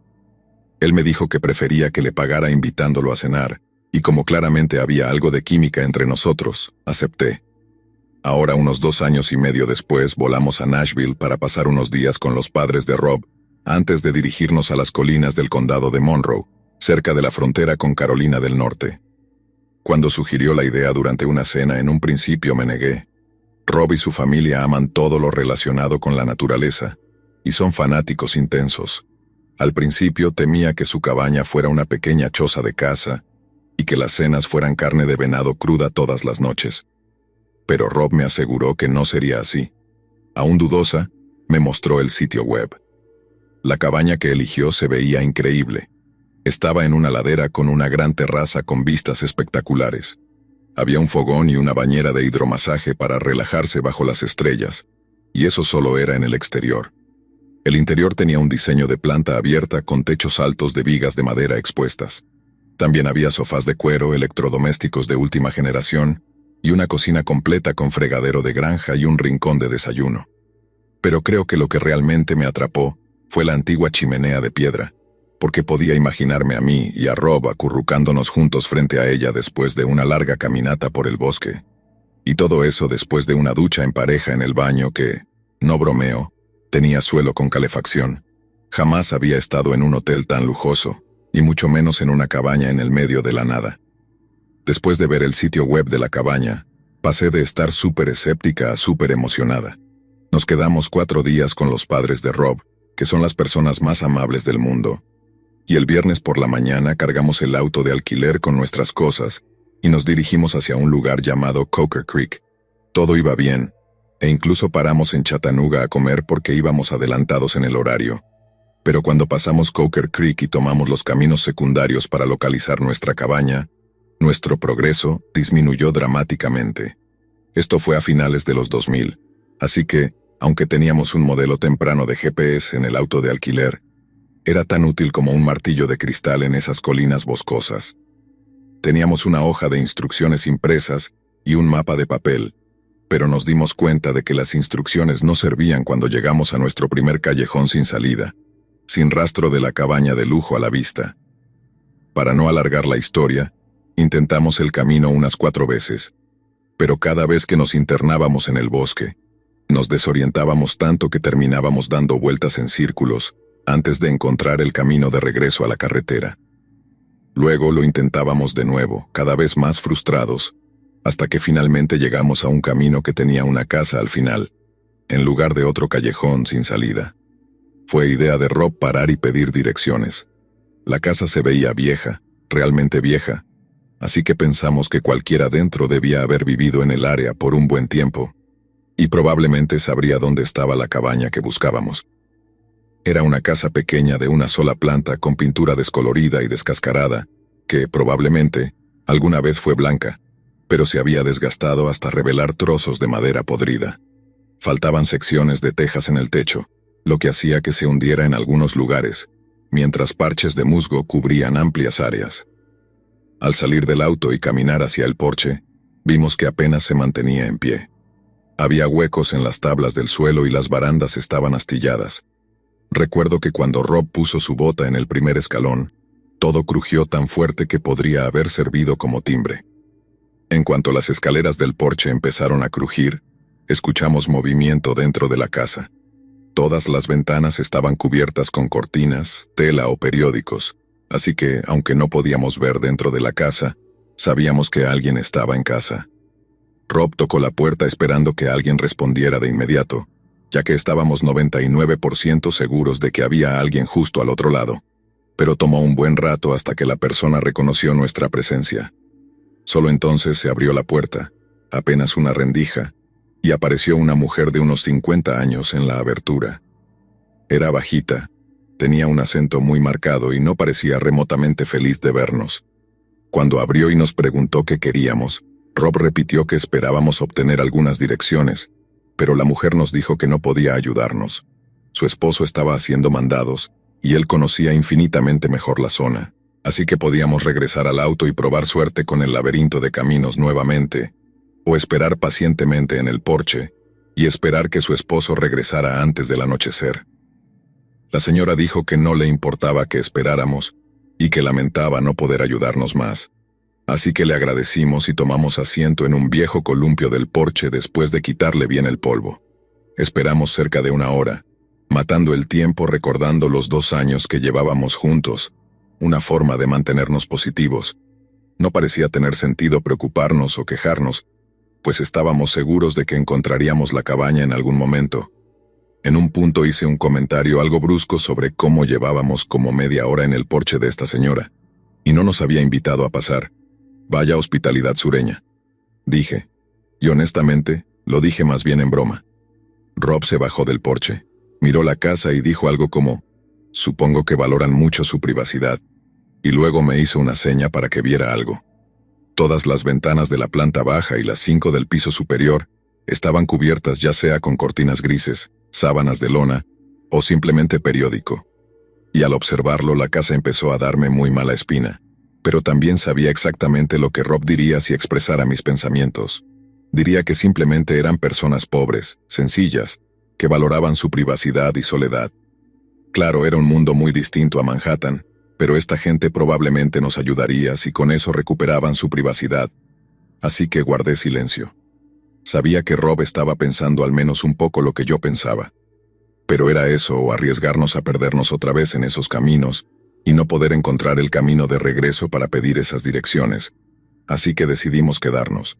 A: Él me dijo que prefería que le pagara invitándolo a cenar, y como claramente había algo de química entre nosotros, acepté. Ahora, unos 2 años y medio después, volamos a Nashville para pasar unos días con los padres de Rob, antes de dirigirnos a las colinas del condado de Monroe, cerca de la frontera con Carolina del Norte. Cuando sugirió la idea durante una cena, en un principio me negué. Rob y su familia aman todo lo relacionado con la naturaleza, y son fanáticos intensos. Al principio temía que su cabaña fuera una pequeña choza de caza, y que las cenas fueran carne de venado cruda todas las noches. Pero Rob me aseguró que no sería así. Aún dudosa, me mostró el sitio web. La cabaña que eligió se veía increíble. Estaba en una ladera con una gran terraza con vistas espectaculares. Había un fogón y una bañera de hidromasaje para relajarse bajo las estrellas, y eso solo era en el exterior. El interior tenía un diseño de planta abierta con techos altos de vigas de madera expuestas. También había sofás de cuero, electrodomésticos de última generación, y una cocina completa con fregadero de granja y un rincón de desayuno. Pero creo que lo que realmente me atrapó fue la antigua chimenea de piedra, porque podía imaginarme a mí y a Rob acurrucándonos juntos frente a ella después de una larga caminata por el bosque. Y todo eso después de una ducha en pareja en el baño que, no bromeo, tenía suelo con calefacción. Jamás había estado en un hotel tan lujoso, y mucho menos en una cabaña en el medio de la nada. Después de ver el sitio web de la cabaña, pasé de estar súper escéptica a súper emocionada. Nos quedamos 4 días con los padres de Rob, que son las personas más amables del mundo. Y el viernes por la mañana cargamos el auto de alquiler con nuestras cosas y nos dirigimos hacia un lugar llamado Coker Creek. Todo iba bien, e incluso paramos en Chattanooga a comer porque íbamos adelantados en el horario. Pero cuando pasamos Coker Creek y tomamos los caminos secundarios para localizar nuestra cabaña, nuestro progreso disminuyó dramáticamente. Esto fue a finales de los 2000, así que, aunque teníamos un modelo temprano de GPS en el auto de alquiler, era tan útil como un martillo de cristal en esas colinas boscosas. Teníamos una hoja de instrucciones impresas y un mapa de papel, pero nos dimos cuenta de que las instrucciones no servían cuando llegamos a nuestro primer callejón sin salida, sin rastro de la cabaña de lujo a la vista. Para no alargar la historia, intentamos el camino unas 4 veces, pero cada vez que nos internábamos en el bosque, nos desorientábamos tanto que terminábamos dando vueltas en círculos antes de encontrar el camino de regreso a la carretera. Luego lo intentábamos de nuevo, cada vez más frustrados, hasta que finalmente llegamos a un camino que tenía una casa al final, en lugar de otro callejón sin salida. Fue idea de Rob parar y pedir direcciones. La casa se veía vieja, realmente vieja, así que pensamos que cualquiera dentro debía haber vivido en el área por un buen tiempo, y probablemente sabría dónde estaba la cabaña que buscábamos. Era una casa pequeña de una sola planta con pintura descolorida y descascarada, que, probablemente, alguna vez fue blanca, pero se había desgastado hasta revelar trozos de madera podrida. Faltaban secciones de tejas en el techo, lo que hacía que se hundiera en algunos lugares, mientras parches de musgo cubrían amplias áreas. Al salir del auto y caminar hacia el porche, vimos que apenas se mantenía en pie. Había huecos en las tablas del suelo y las barandas estaban astilladas. Recuerdo que cuando Rob puso su bota en el primer escalón, todo crujió tan fuerte que podría haber servido como timbre. En cuanto las escaleras del porche empezaron a crujir, escuchamos movimiento dentro de la casa. Todas las ventanas estaban cubiertas con cortinas, tela o periódicos, así que, aunque no podíamos ver dentro de la casa, sabíamos que alguien estaba en casa. Rob tocó la puerta esperando que alguien respondiera de inmediato, ya que estábamos 99% seguros de que había alguien justo al otro lado, pero tomó un buen rato hasta que la persona reconoció nuestra presencia. Solo entonces se abrió la puerta, apenas una rendija, y apareció una mujer de unos 50 años en la abertura. Era bajita, tenía un acento muy marcado y no parecía remotamente feliz de vernos. Cuando abrió y nos preguntó qué queríamos, Rob repitió que esperábamos obtener algunas direcciones, pero la mujer nos dijo que no podía ayudarnos. Su esposo estaba haciendo mandados, y él conocía infinitamente mejor la zona, así que podíamos regresar al auto y probar suerte con el laberinto de caminos nuevamente, o esperar pacientemente en el porche, y esperar que su esposo regresara antes del anochecer. La señora dijo que no le importaba que esperáramos, y que lamentaba no poder ayudarnos más. Así que le agradecimos y tomamos asiento en un viejo columpio del porche después de quitarle bien el polvo. Esperamos cerca de 1 hora, matando el tiempo recordando los 2 años que llevábamos juntos, una forma de mantenernos positivos. No parecía tener sentido preocuparnos o quejarnos, pues estábamos seguros de que encontraríamos la cabaña en algún momento. En un punto hice un comentario algo brusco sobre cómo llevábamos como media hora en el porche de esta señora, y no nos había invitado a pasar. Vaya hospitalidad sureña, dije, y honestamente, lo dije más bien en broma. Rob se bajó del porche, miró la casa y dijo algo como, supongo que valoran mucho su privacidad, y luego me hizo una seña para que viera algo. Todas las ventanas de la planta baja y las 5 del piso superior estaban cubiertas ya sea con cortinas grises, sábanas de lona, o simplemente periódico. Y al observarlo la casa empezó a darme muy mala espina. Pero también sabía exactamente lo que Rob diría si expresara mis pensamientos. Diría que simplemente eran personas pobres, sencillas, que valoraban su privacidad y soledad. Claro, era un mundo muy distinto a Manhattan, pero esta gente probablemente nos ayudaría si con eso recuperaban su privacidad. Así que guardé silencio. Sabía que Rob estaba pensando al menos un poco lo que yo pensaba. Pero era eso o arriesgarnos a perdernos otra vez en esos caminos, y no poder encontrar el camino de regreso para pedir esas direcciones, así que decidimos quedarnos.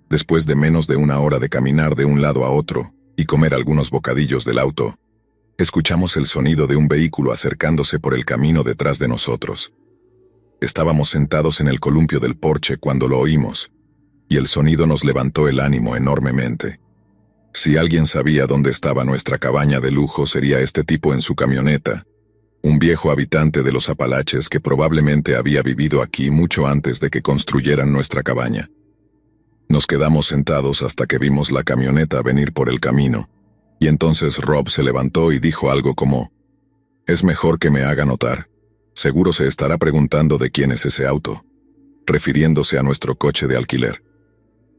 A: Después de menos de 1 hora de caminar de un lado a otro y comer algunos bocadillos del auto, escuchamos el sonido de un vehículo acercándose por el camino detrás de nosotros. Estábamos sentados en el columpio del porche cuando lo oímos, y el sonido nos levantó el ánimo enormemente. Si alguien sabía dónde estaba nuestra cabaña de lujo sería este tipo en su camioneta, un viejo habitante de los Apalaches que probablemente había vivido aquí mucho antes de que construyeran nuestra cabaña. Nos quedamos sentados hasta que vimos la camioneta venir por el camino, y entonces Rob se levantó y dijo algo como, «Es mejor que me haga notar. Seguro se estará preguntando de quién es ese auto», refiriéndose a nuestro coche de alquiler.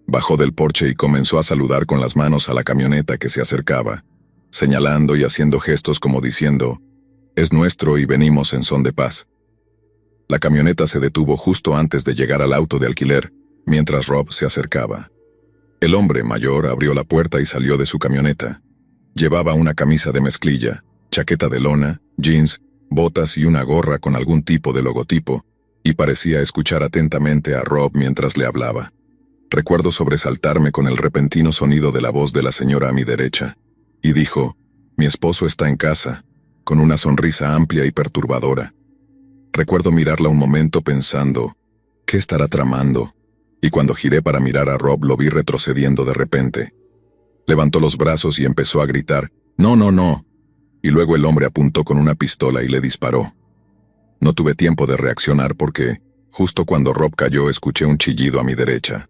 A: Bajó del porche y comenzó a saludar con las manos a la camioneta que se acercaba, señalando y haciendo gestos como diciendo, «Es nuestro y venimos en son de paz». La camioneta se detuvo justo antes de llegar al auto de alquiler, mientras Rob se acercaba. El hombre mayor abrió la puerta y salió de su camioneta. Llevaba una camisa de mezclilla, chaqueta de lona, jeans, botas y una gorra con algún tipo de logotipo, y parecía escuchar atentamente a Rob mientras le hablaba. Recuerdo sobresaltarme con el repentino sonido de la voz de la señora a mi derecha, y dijo, «Mi esposo está en casa», con una sonrisa amplia y perturbadora. Recuerdo mirarla un momento pensando, ¿qué estará tramando? Y cuando giré para mirar a Rob lo vi retrocediendo de repente. Levantó los brazos y empezó a gritar, «No, no, no», y luego el hombre apuntó con una pistola y le disparó. No tuve tiempo de reaccionar porque, justo cuando Rob cayó, escuché un chillido a mi derecha.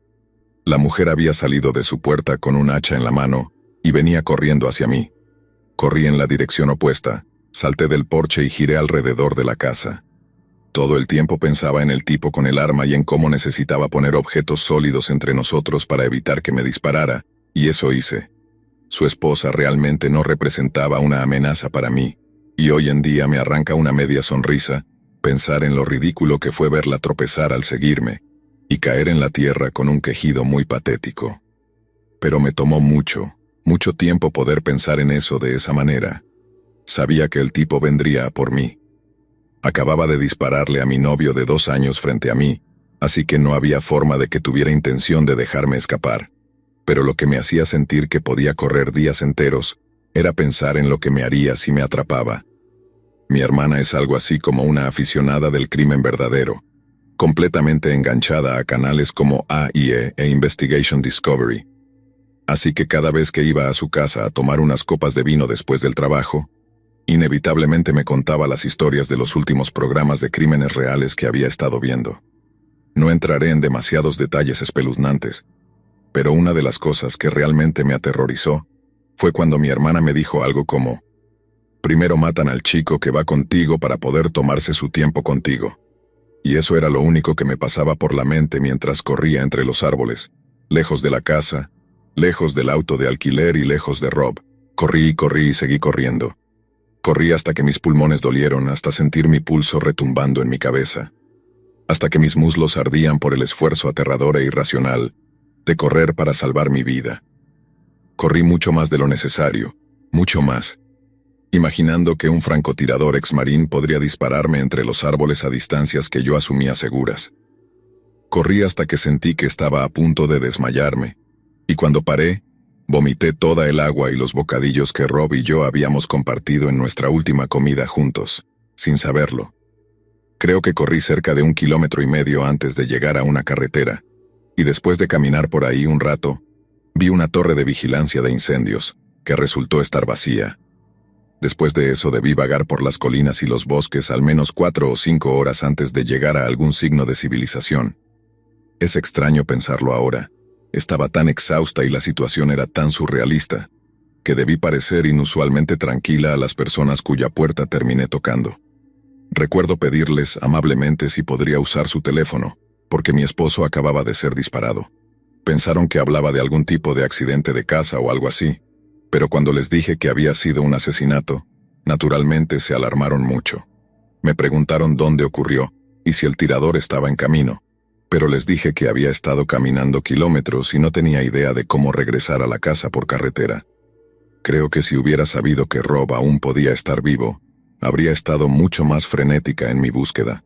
A: La mujer había salido de su puerta con un hacha en la mano y venía corriendo hacia mí. Corrí en la dirección opuesta, salté del porche y giré alrededor de la casa. Todo el tiempo pensaba en el tipo con el arma y en cómo necesitaba poner objetos sólidos entre nosotros para evitar que me disparara, y eso hice. Su esposa realmente no representaba una amenaza para mí, y hoy en día me arranca una media sonrisa pensar en lo ridículo que fue verla tropezar al seguirme y caer en la tierra con un quejido muy patético. Pero me tomó mucho tiempo poder pensar en eso de esa manera. Sabía que el tipo vendría a por mí. Acababa de dispararle a mi novio de 2 años frente a mí, así que no había forma de que tuviera intención de dejarme escapar. Pero lo que me hacía sentir que podía correr días enteros era pensar en lo que me haría si me atrapaba. Mi hermana es algo así como una aficionada del crimen verdadero, completamente enganchada a canales como AIE e Investigation Discovery. Así que cada vez que iba a su casa a tomar unas copas de vino después del trabajo, inevitablemente me contaba las historias de los últimos programas de crímenes reales que había estado viendo. No entraré en demasiados detalles espeluznantes, pero una de las cosas que realmente me aterrorizó fue cuando mi hermana me dijo algo como: primero matan al chico que va contigo para poder tomarse su tiempo contigo. Y eso era lo único que me pasaba por la mente mientras corría entre los árboles, lejos de la casa, lejos del auto de alquiler y lejos de Rob. Corrí y corrí y seguí corriendo. Corrí hasta que mis pulmones dolieron, hasta sentir mi pulso retumbando en mi cabeza, hasta que mis muslos ardían por el esfuerzo aterrador e irracional de correr para salvar mi vida. Corrí mucho más de lo necesario, mucho más, imaginando que un francotirador exmarín podría dispararme entre los árboles a distancias que yo asumía seguras. Corrí hasta que sentí que estaba a punto de desmayarme, y cuando paré, vomité toda el agua y los bocadillos que Rob y yo habíamos compartido en nuestra última comida juntos, sin saberlo. Creo que corrí cerca de 1,5 kilómetros antes de llegar a una carretera, y después de caminar por ahí un rato, vi una torre de vigilancia de incendios, que resultó estar vacía. Después de eso debí vagar por las colinas y los bosques al menos 4 o 5 horas antes de llegar a algún signo de civilización. Es extraño pensarlo ahora. Estaba tan exhausta y la situación era tan surrealista, que debí parecer inusualmente tranquila a las personas cuya puerta terminé tocando. Recuerdo pedirles amablemente si podría usar su teléfono, porque mi esposo acababa de ser disparado. Pensaron que hablaba de algún tipo de accidente de casa o algo así, pero cuando les dije que había sido un asesinato, naturalmente se alarmaron mucho. Me preguntaron dónde ocurrió y si el tirador estaba en camino, pero les dije que había estado caminando kilómetros y no tenía idea de cómo regresar a la casa por carretera. Creo que si hubiera sabido que Rob aún podía estar vivo, habría estado mucho más frenética en mi búsqueda.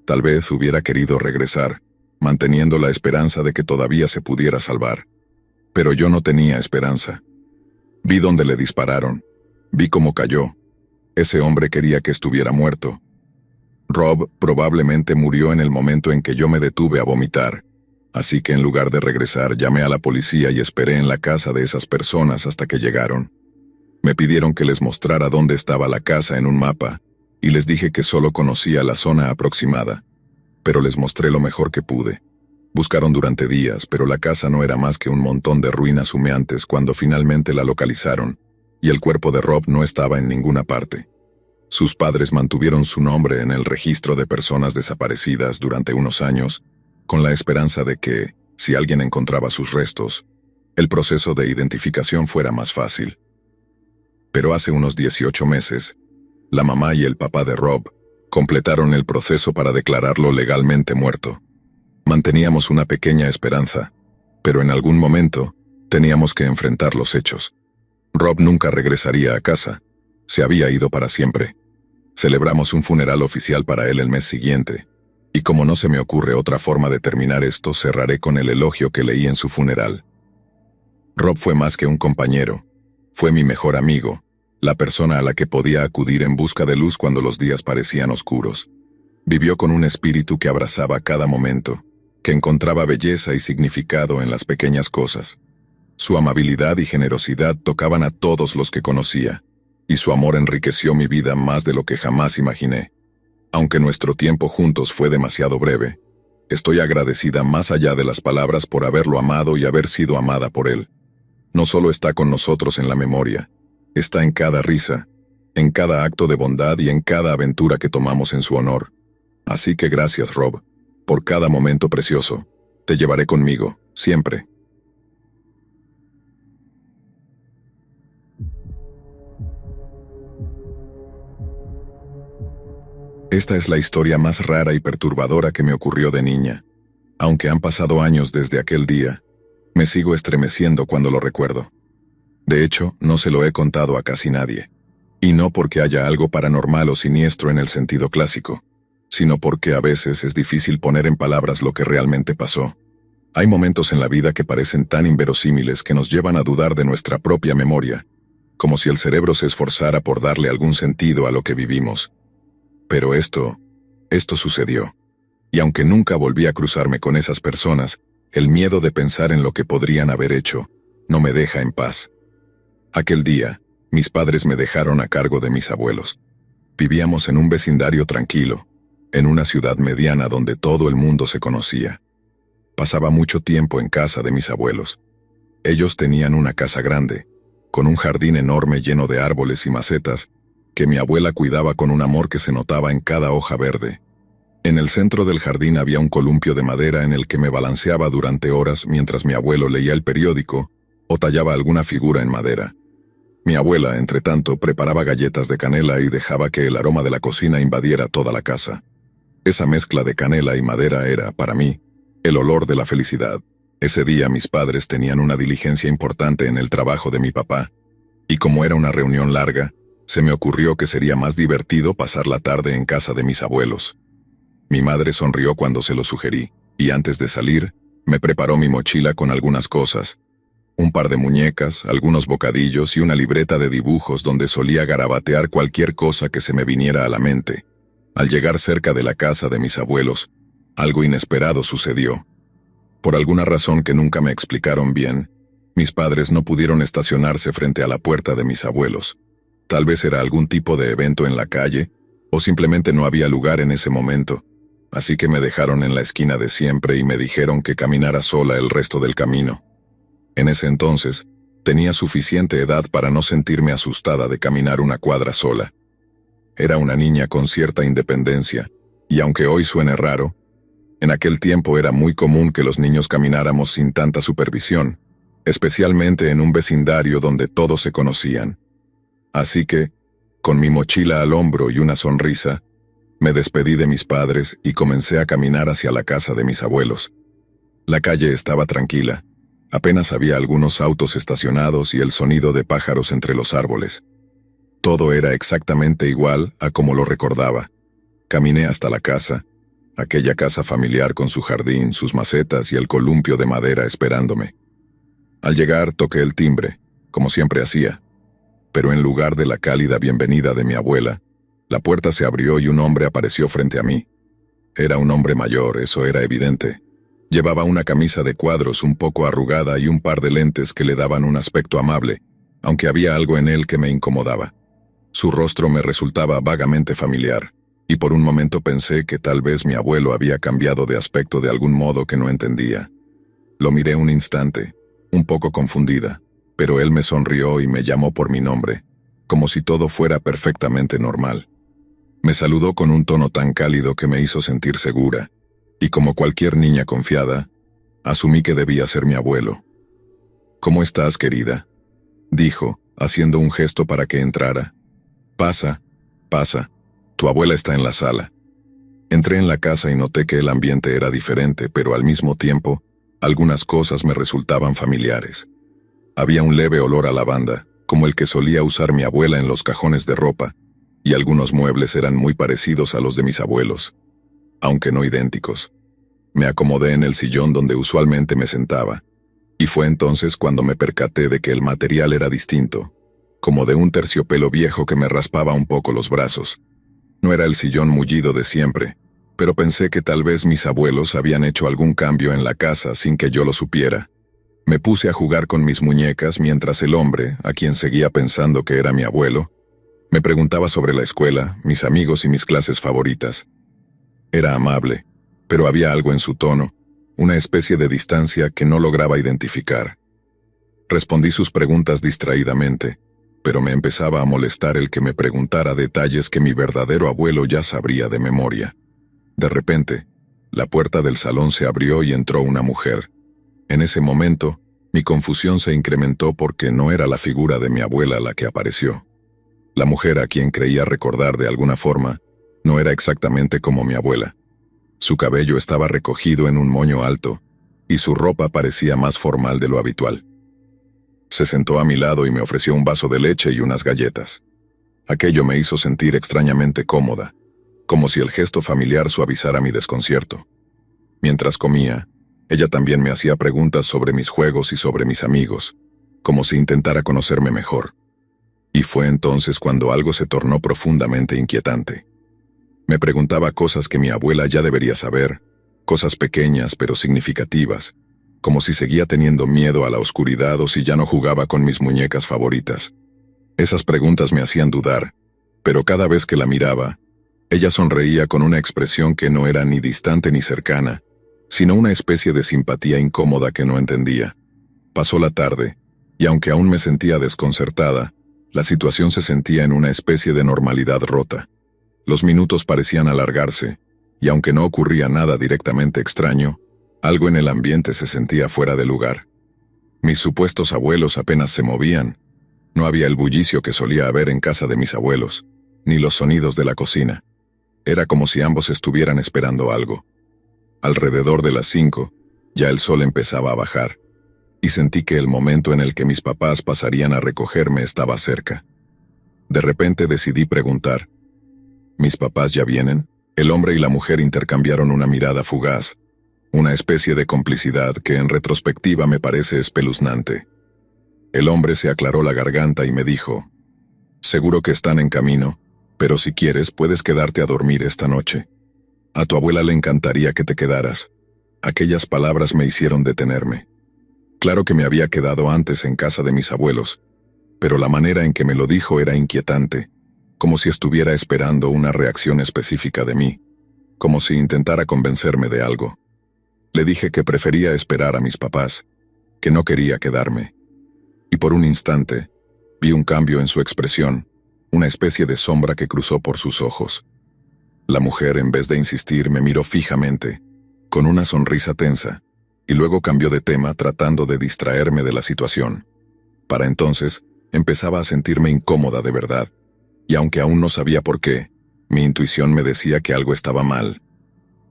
A: Tal vez hubiera querido regresar, manteniendo la esperanza de que todavía se pudiera salvar. Pero yo no tenía esperanza. Vi dónde le dispararon. Vi cómo cayó. Ese hombre quería que estuviera muerto. Rob probablemente murió en el momento en que yo me detuve a vomitar. Así que en lugar de regresar, llamé a la policía y esperé en la casa de esas personas hasta que llegaron. Me pidieron que les mostrara dónde estaba la casa en un mapa, y les dije que solo conocía la zona aproximada. Pero les mostré lo mejor que pude. Buscaron durante días, pero la casa no era más que un montón de ruinas humeantes cuando finalmente la localizaron, y el cuerpo de Rob no estaba en ninguna parte. Sus padres mantuvieron su nombre en el registro de personas desaparecidas durante unos años, con la esperanza de que, si alguien encontraba sus restos, el proceso de identificación fuera más fácil. Pero hace unos 18 meses, la mamá y el papá de Rob completaron el proceso para declararlo legalmente muerto. Manteníamos una pequeña esperanza, pero en algún momento teníamos que enfrentar los hechos. Rob nunca regresaría a casa. Se había ido para siempre. Celebramos un funeral oficial para él el mes siguiente, y como no se me ocurre otra forma de terminar esto, cerraré con el elogio que leí en su funeral. Rob fue más que un compañero. Fue mi mejor amigo, la persona a la que podía acudir en busca de luz cuando los días parecían oscuros. Vivió con un espíritu que abrazaba cada momento, que encontraba belleza y significado en las pequeñas cosas. Su amabilidad y generosidad tocaban a todos los que conocía, y su amor enriqueció mi vida más de lo que jamás imaginé. Aunque nuestro tiempo juntos fue demasiado breve, estoy agradecida más allá de las palabras por haberlo amado y haber sido amada por él. No solo está con nosotros en la memoria, está en cada risa, en cada acto de bondad y en cada aventura que tomamos en su honor. Así que gracias, Rob, por cada momento precioso. Te llevaré conmigo, siempre. Esta es la historia más rara y perturbadora que me ocurrió de niña. Aunque han pasado años desde aquel día, me sigo estremeciendo cuando lo recuerdo. De hecho, no se lo he contado a casi nadie. Y no porque haya algo paranormal o siniestro en el sentido clásico, sino porque a veces es difícil poner en palabras lo que realmente pasó. Hay momentos en la vida que parecen tan inverosímiles que nos llevan a dudar de nuestra propia memoria, como si el cerebro se esforzara por darle algún sentido a lo que vivimos. Pero esto sucedió. Y aunque nunca volví a cruzarme con esas personas, el miedo de pensar en lo que podrían haber hecho no me deja en paz. Aquel día, mis padres me dejaron a cargo de mis abuelos. Vivíamos en un vecindario tranquilo, en una ciudad mediana donde todo el mundo se conocía. Pasaba mucho tiempo en casa de mis abuelos. Ellos tenían una casa grande, con un jardín enorme lleno de árboles y macetas, que mi abuela cuidaba con un amor que se notaba en cada hoja verde. En el centro del jardín había un columpio de madera en el que me balanceaba durante horas mientras mi abuelo leía el periódico o tallaba alguna figura en madera. Mi abuela, entre tanto, preparaba galletas de canela y dejaba que el aroma de la cocina invadiera toda la casa. Esa mezcla de canela y madera era, para mí, el olor de la felicidad. Ese día mis padres tenían una diligencia importante en el trabajo de mi papá, y como era una reunión larga, se me ocurrió que sería más divertido pasar la tarde en casa de mis abuelos. Mi madre sonrió cuando se lo sugerí, y antes de salir, me preparó mi mochila con algunas cosas, un par de muñecas, algunos bocadillos y una libreta de dibujos donde solía garabatear cualquier cosa que se me viniera a la mente. Al llegar cerca de la casa de mis abuelos, algo inesperado sucedió. Por alguna razón que nunca me explicaron bien, mis padres no pudieron estacionarse frente a la puerta de mis abuelos. Tal vez era algún tipo de evento en la calle, o simplemente no había lugar en ese momento. Así que me dejaron en la esquina de siempre y me dijeron que caminara sola el resto del camino. En ese entonces, tenía suficiente edad para no sentirme asustada de caminar una cuadra sola. Era una niña con cierta independencia, y aunque hoy suene raro, en aquel tiempo era muy común que los niños camináramos sin tanta supervisión, especialmente en un vecindario donde todos se conocían. Así que, con mi mochila al hombro y una sonrisa, me despedí de mis padres y comencé a caminar hacia la casa de mis abuelos. La calle estaba tranquila, apenas había algunos autos estacionados y el sonido de pájaros entre los árboles. Todo era exactamente igual a como lo recordaba. Caminé hasta la casa, aquella casa familiar con su jardín, sus macetas y el columpio de madera esperándome. Al llegar toqué el timbre, como siempre hacía, pero en lugar de la cálida bienvenida de mi abuela, la puerta se abrió y un hombre apareció frente a mí. Era un hombre mayor, eso era evidente. Llevaba una camisa de cuadros un poco arrugada y un par de lentes que le daban un aspecto amable, aunque había algo en él que me incomodaba. Su rostro me resultaba vagamente familiar, y por un momento pensé que tal vez mi abuelo había cambiado de aspecto de algún modo que no entendía. Lo miré un instante, un poco confundida, pero él me sonrió y me llamó por mi nombre, como si todo fuera perfectamente normal. Me saludó con un tono tan cálido que me hizo sentir segura, y como cualquier niña confiada, asumí que debía ser mi abuelo. «¿Cómo estás, querida?», dijo, haciendo un gesto para que entrara. «Pasa, pasa, tu abuela está en la sala». Entré en la casa y noté que el ambiente era diferente, pero al mismo tiempo, algunas cosas me resultaban familiares. Había un leve olor a lavanda, como el que solía usar mi abuela en los cajones de ropa, y algunos muebles eran muy parecidos a los de mis abuelos, aunque no idénticos. Me acomodé en el sillón donde usualmente me sentaba, y fue entonces cuando me percaté de que el material era distinto, como de un terciopelo viejo que me raspaba un poco los brazos. No era el sillón mullido de siempre, pero pensé que tal vez mis abuelos habían hecho algún cambio en la casa sin que yo lo supiera. Me puse a jugar con mis muñecas mientras el hombre, a quien seguía pensando que era mi abuelo, me preguntaba sobre la escuela, mis amigos y mis clases favoritas. Era amable, pero había algo en su tono, una especie de distancia que no lograba identificar. Respondí sus preguntas distraídamente, pero me empezaba a molestar el que me preguntara detalles que mi verdadero abuelo ya sabría de memoria. De repente, la puerta del salón se abrió y entró una mujer. En ese momento, mi confusión se incrementó porque no era la figura de mi abuela la que apareció. La mujer a quien creía recordar de alguna forma, no era exactamente como mi abuela. Su cabello estaba recogido en un moño alto, y su ropa parecía más formal de lo habitual. Se sentó a mi lado y me ofreció un vaso de leche y unas galletas. Aquello me hizo sentir extrañamente cómoda, como si el gesto familiar suavizara mi desconcierto. Mientras comía, ella también me hacía preguntas sobre mis juegos y sobre mis amigos, como si intentara conocerme mejor. Y fue entonces cuando algo se tornó profundamente inquietante. Me preguntaba cosas que mi abuela ya debería saber, cosas pequeñas pero significativas, como si seguía teniendo miedo a la oscuridad o si ya no jugaba con mis muñecas favoritas. Esas preguntas me hacían dudar, pero cada vez que la miraba, Ella sonreía con una expresión que no era ni distante ni cercana, sino una especie de simpatía incómoda que no entendía. Pasó la tarde, y aunque aún me sentía desconcertada, la situación se sentía en una especie de normalidad rota. Los minutos parecían alargarse, y aunque no ocurría nada directamente extraño, algo en el ambiente se sentía fuera de lugar. Mis supuestos abuelos apenas se movían. No había el bullicio que solía haber en casa de mis abuelos, ni los sonidos de la cocina. Era como si ambos estuvieran esperando algo. Alrededor de las 5, ya el sol empezaba a bajar, y sentí que el momento en el que mis papás pasarían a recogerme estaba cerca. De repente decidí preguntar: ¿mis papás ya vienen? El hombre y la mujer intercambiaron una mirada fugaz, una especie de complicidad que en retrospectiva me parece espeluznante. El hombre se aclaró la garganta y me dijo: seguro que están en camino, pero si quieres puedes quedarte a dormir esta noche. A tu abuela le encantaría que te quedaras. Aquellas palabras me hicieron detenerme. Claro que me había quedado antes en casa de mis abuelos, pero la manera en que me lo dijo era inquietante, como si estuviera esperando una reacción específica de mí, como si intentara convencerme de algo. Le dije que prefería esperar a mis papás, que no quería quedarme. Y por un instante, vi un cambio en su expresión, una especie de sombra que cruzó por sus ojos. La mujer, en vez de insistir, me miró fijamente, con una sonrisa tensa, y luego cambió de tema tratando de distraerme de la situación. Para entonces, empezaba a sentirme incómoda de verdad, y aunque aún no sabía por qué, mi intuición me decía que algo estaba mal.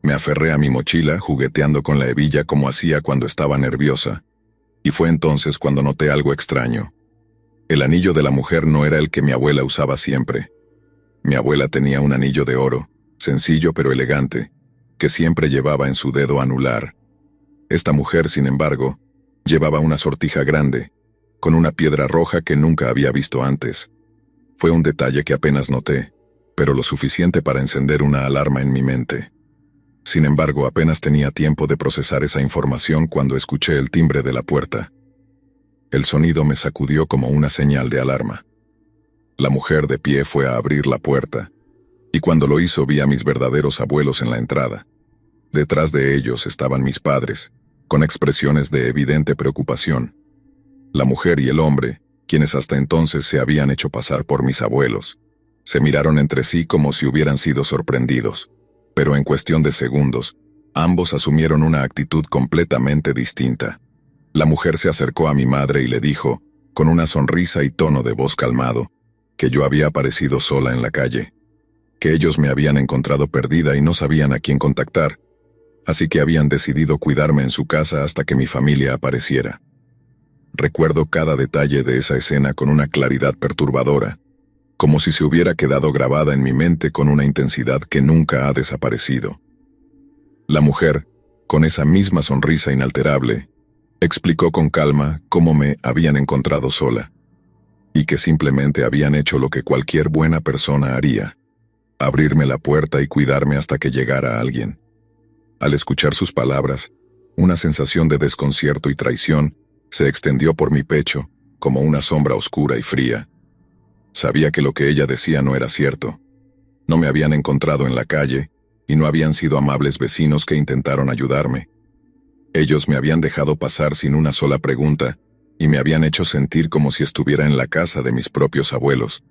A: Me aferré a mi mochila, jugueteando con la hebilla como hacía cuando estaba nerviosa, y fue entonces cuando noté algo extraño. El anillo de la mujer no era el que mi abuela usaba siempre. Mi abuela tenía un anillo de oro, sencillo pero elegante, que siempre llevaba en su dedo anular. Esta mujer, sin embargo, llevaba una sortija grande, con una piedra roja que nunca había visto antes. Fue un detalle que apenas noté, pero lo suficiente para encender una alarma en mi mente. Sin embargo, apenas tenía tiempo de procesar esa información cuando escuché el timbre de la puerta. El sonido me sacudió como una señal de alarma. La mujer de pie fue a abrir la puerta, y cuando lo hizo vi a mis verdaderos abuelos en la entrada. Detrás de ellos estaban mis padres, con expresiones de evidente preocupación. La mujer y el hombre, quienes hasta entonces se habían hecho pasar por mis abuelos, se miraron entre sí como si hubieran sido sorprendidos, pero en cuestión de segundos, ambos asumieron una actitud completamente distinta. La mujer se acercó a mi madre y le dijo, con una sonrisa y tono de voz calmado, que yo había aparecido sola en la calle, que ellos me habían encontrado perdida y no sabían a quién contactar, así que habían decidido cuidarme en su casa hasta que mi familia apareciera. Recuerdo cada detalle de esa escena con una claridad perturbadora, como si se hubiera quedado grabada en mi mente con una intensidad que nunca ha desaparecido. La mujer, con esa misma sonrisa inalterable, explicó con calma cómo me habían encontrado sola, y que simplemente habían hecho lo que cualquier buena persona haría, abrirme la puerta y cuidarme hasta que llegara alguien. Al escuchar sus palabras, una sensación de desconcierto y traición se extendió por mi pecho, como una sombra oscura y fría. Sabía que lo que ella decía no era cierto. No me habían encontrado en la calle, y no habían sido amables vecinos que intentaron ayudarme. Ellos me habían dejado pasar sin una sola pregunta, y me habían hecho sentir como si estuviera en la casa de mis propios abuelos.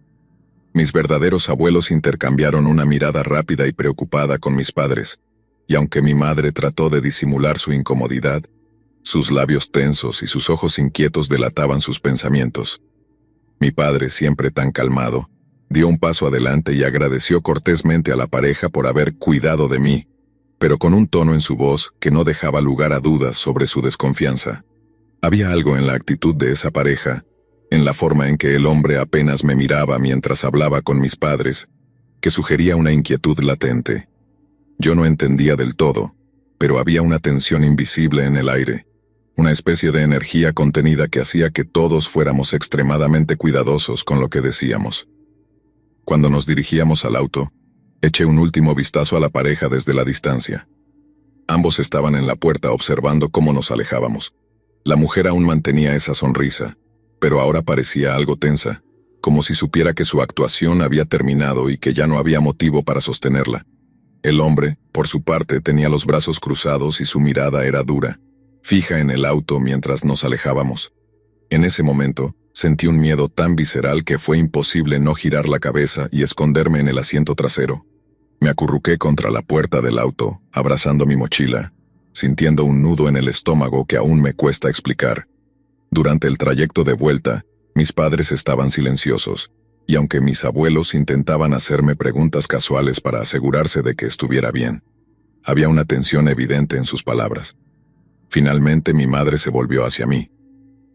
A: Mis verdaderos abuelos intercambiaron una mirada rápida y preocupada con mis padres, y aunque mi madre trató de disimular su incomodidad, sus labios tensos y sus ojos inquietos delataban sus pensamientos. Mi padre, siempre tan calmado, dio un paso adelante y agradeció cortésmente a la pareja por haber cuidado de mí, pero con un tono en su voz que no dejaba lugar a dudas sobre su desconfianza. Había algo en la actitud de esa pareja, en la forma en que el hombre apenas me miraba mientras hablaba con mis padres, que sugería una inquietud latente. Yo no entendía del todo, pero había una tensión invisible en el aire, una especie de energía contenida que hacía que todos fuéramos extremadamente cuidadosos con lo que decíamos. Cuando nos dirigíamos al auto, eché un último vistazo a la pareja desde la distancia. Ambos estaban en la puerta observando cómo nos alejábamos. La mujer aún mantenía esa sonrisa, pero ahora parecía algo tensa, como si supiera que su actuación había terminado y que ya no había motivo para sostenerla. El hombre, por su parte, tenía los brazos cruzados y su mirada era dura, fija en el auto mientras nos alejábamos. En ese momento, sentí un miedo tan visceral que fue imposible no girar la cabeza y esconderme en el asiento trasero. Me acurruqué contra la puerta del auto, abrazando mi mochila, sintiendo un nudo en el estómago que aún me cuesta explicar. Durante el trayecto de vuelta, mis padres estaban silenciosos, y aunque mis abuelos intentaban hacerme preguntas casuales para asegurarse de que estuviera bien, había una tensión evidente en sus palabras. Finalmente mi madre se volvió hacia mí.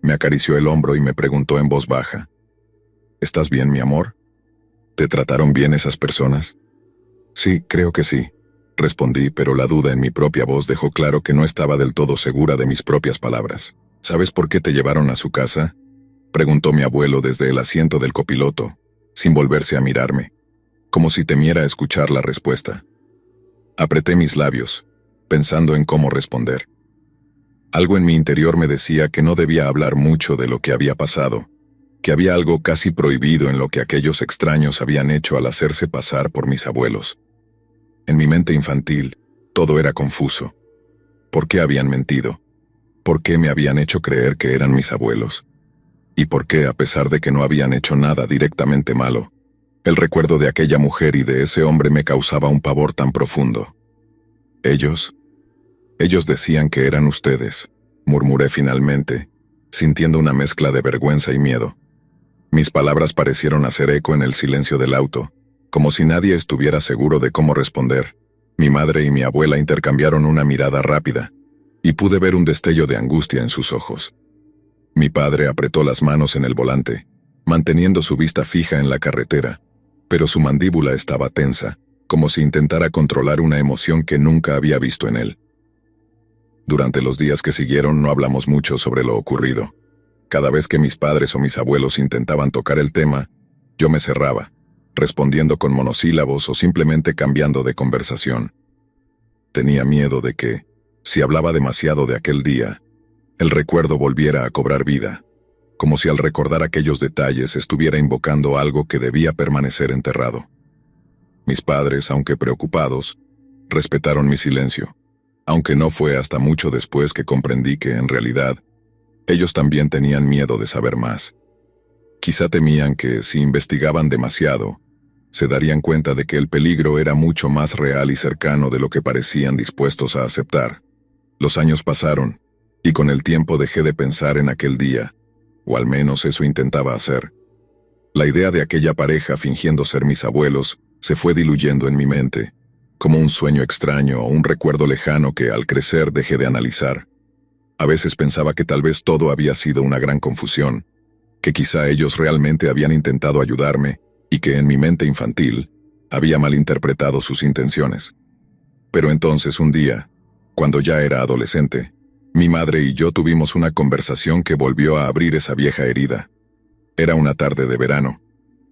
A: Me acarició el hombro y me preguntó en voz baja: ¿Estás bien, mi amor? ¿Te trataron bien esas personas? Sí, creo que sí, respondí, pero la duda en mi propia voz dejó claro que no estaba del todo segura de mis propias palabras. ¿Sabes por qué te llevaron a su casa?, preguntó mi abuelo desde el asiento del copiloto, sin volverse a mirarme, como si temiera escuchar la respuesta. Apreté mis labios, pensando en cómo responder. Algo en mi interior me decía que no debía hablar mucho de lo que había pasado, que había algo casi prohibido en lo que aquellos extraños habían hecho al hacerse pasar por mis abuelos. En mi mente infantil, todo era confuso. ¿Por qué habían mentido? ¿Por qué me habían hecho creer que eran mis abuelos? ¿Y por qué, a pesar de que no habían hecho nada directamente malo, el recuerdo de aquella mujer y de ese hombre me causaba un pavor tan profundo? Ellos decían que eran ustedes, murmuré finalmente, sintiendo una mezcla de vergüenza y miedo. Mis palabras parecieron hacer eco en el silencio del auto, como si nadie estuviera seguro de cómo responder. Mi madre y mi abuela intercambiaron una mirada rápida, y pude ver un destello de angustia en sus ojos. Mi padre apretó las manos en el volante, manteniendo su vista fija en la carretera, pero su mandíbula estaba tensa, como si intentara controlar una emoción que nunca había visto en él. Durante los días que siguieron no hablamos mucho sobre lo ocurrido. Cada vez que mis padres o mis abuelos intentaban tocar el tema, yo me cerraba, respondiendo con monosílabos o simplemente cambiando de conversación. Tenía miedo de que, si hablaba demasiado de aquel día, el recuerdo volviera a cobrar vida, como si al recordar aquellos detalles estuviera invocando algo que debía permanecer enterrado. Mis padres, aunque preocupados, respetaron mi silencio, aunque no fue hasta mucho después que comprendí que, en realidad, ellos también tenían miedo de saber más. Quizá temían que, si investigaban demasiado, se darían cuenta de que el peligro era mucho más real y cercano de lo que parecían dispuestos a aceptar. Los años pasaron, y con el tiempo dejé de pensar en aquel día, o al menos eso intentaba hacer. La idea de aquella pareja fingiendo ser mis abuelos se fue diluyendo en mi mente, como un sueño extraño o un recuerdo lejano que al crecer dejé de analizar. A veces pensaba que tal vez todo había sido una gran confusión, que quizá ellos realmente habían intentado ayudarme y que en mi mente infantil había malinterpretado sus intenciones. Pero entonces un día, cuando ya era adolescente, mi madre y yo tuvimos una conversación que volvió a abrir esa vieja herida. Era una tarde de verano,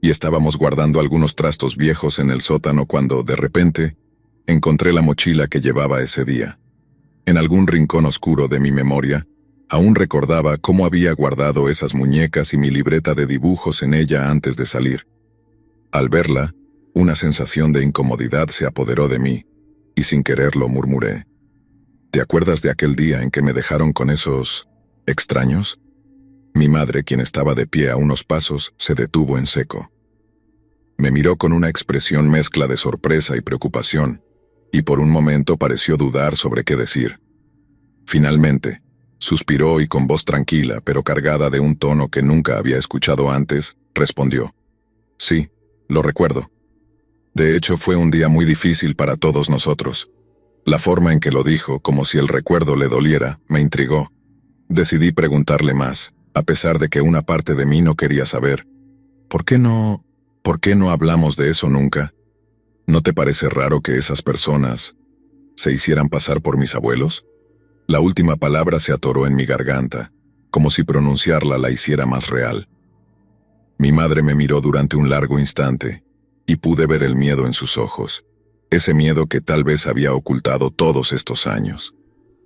A: y estábamos guardando algunos trastos viejos en el sótano cuando, de repente, encontré la mochila que llevaba ese día. En algún rincón oscuro de mi memoria, aún recordaba cómo había guardado esas muñecas y mi libreta de dibujos en ella antes de salir. Al verla, una sensación de incomodidad se apoderó de mí, y sin quererlo murmuré: ¿te acuerdas de aquel día en que me dejaron con esos extraños? Mi madre, quien estaba de pie a unos pasos, se detuvo en seco. Me miró con una expresión mezcla de sorpresa y preocupación, y por un momento pareció dudar sobre qué decir. Finalmente, suspiró y con voz tranquila, pero cargada de un tono que nunca había escuchado antes, respondió: sí, lo recuerdo. De hecho, fue un día muy difícil para todos nosotros. La forma en que lo dijo, como si el recuerdo le doliera, me intrigó. Decidí preguntarle más, a pesar de que una parte de mí no quería saber. ¿Por qué no hablamos de eso nunca? ¿No te parece raro que esas personas se hicieran pasar por mis abuelos? La última palabra se atoró en mi garganta, como si pronunciarla la hiciera más real. Mi madre me miró durante un largo instante, y pude ver el miedo en sus ojos. Ese miedo que tal vez había ocultado todos estos años.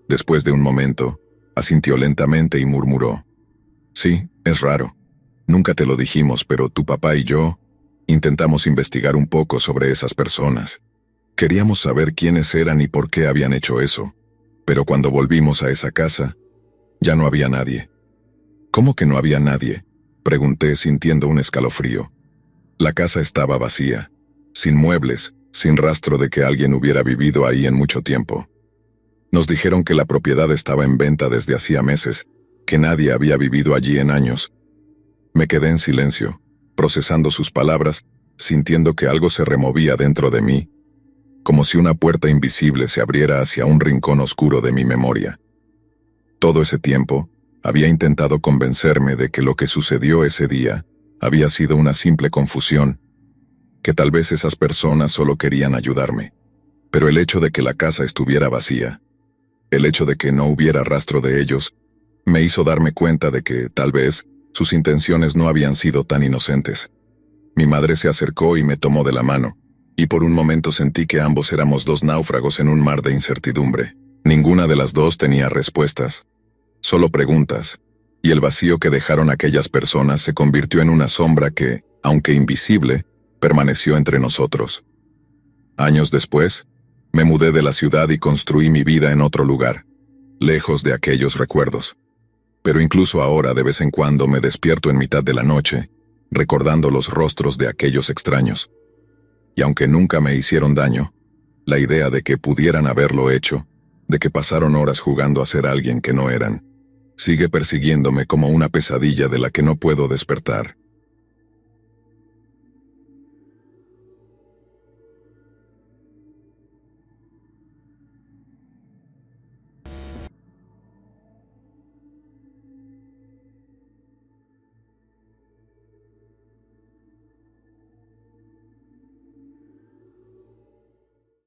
A: Después de un momento, asintió lentamente y murmuró: sí, es raro. Nunca te lo dijimos, pero tu papá y yo intentamos investigar un poco sobre esas personas. Queríamos saber quiénes eran y por qué habían hecho eso. Pero cuando volvimos a esa casa, ya no había nadie. ¿Cómo que no había nadie?, pregunté sintiendo un escalofrío. La casa estaba vacía, sin muebles, sin rastro de que alguien hubiera vivido ahí en mucho tiempo. Nos dijeron que la propiedad estaba en venta desde hacía meses, que nadie había vivido allí en años. Me quedé en silencio, procesando sus palabras, sintiendo que algo se removía dentro de mí, como si una puerta invisible se abriera hacia un rincón oscuro de mi memoria. Todo ese tiempo, había intentado convencerme de que lo que sucedió ese día había sido una simple confusión, que tal vez esas personas solo querían ayudarme. Pero el hecho de que la casa estuviera vacía, el hecho de que no hubiera rastro de ellos, me hizo darme cuenta de que, tal vez, sus intenciones no habían sido tan inocentes. Mi madre se acercó y me tomó de la mano, y por un momento sentí que ambos éramos dos náufragos en un mar de incertidumbre. Ninguna de las dos tenía respuestas, solo preguntas, y el vacío que dejaron aquellas personas se convirtió en una sombra que, aunque invisible, permaneció entre nosotros. Años después, me mudé de la ciudad y construí mi vida en otro lugar, lejos de aquellos recuerdos. Pero incluso ahora de vez en cuando me despierto en mitad de la noche, recordando los rostros de aquellos extraños. Y aunque nunca me hicieron daño, la idea de que pudieran haberlo hecho, de que pasaron horas jugando a ser alguien que no eran, sigue persiguiéndome como una pesadilla de la que no puedo despertar.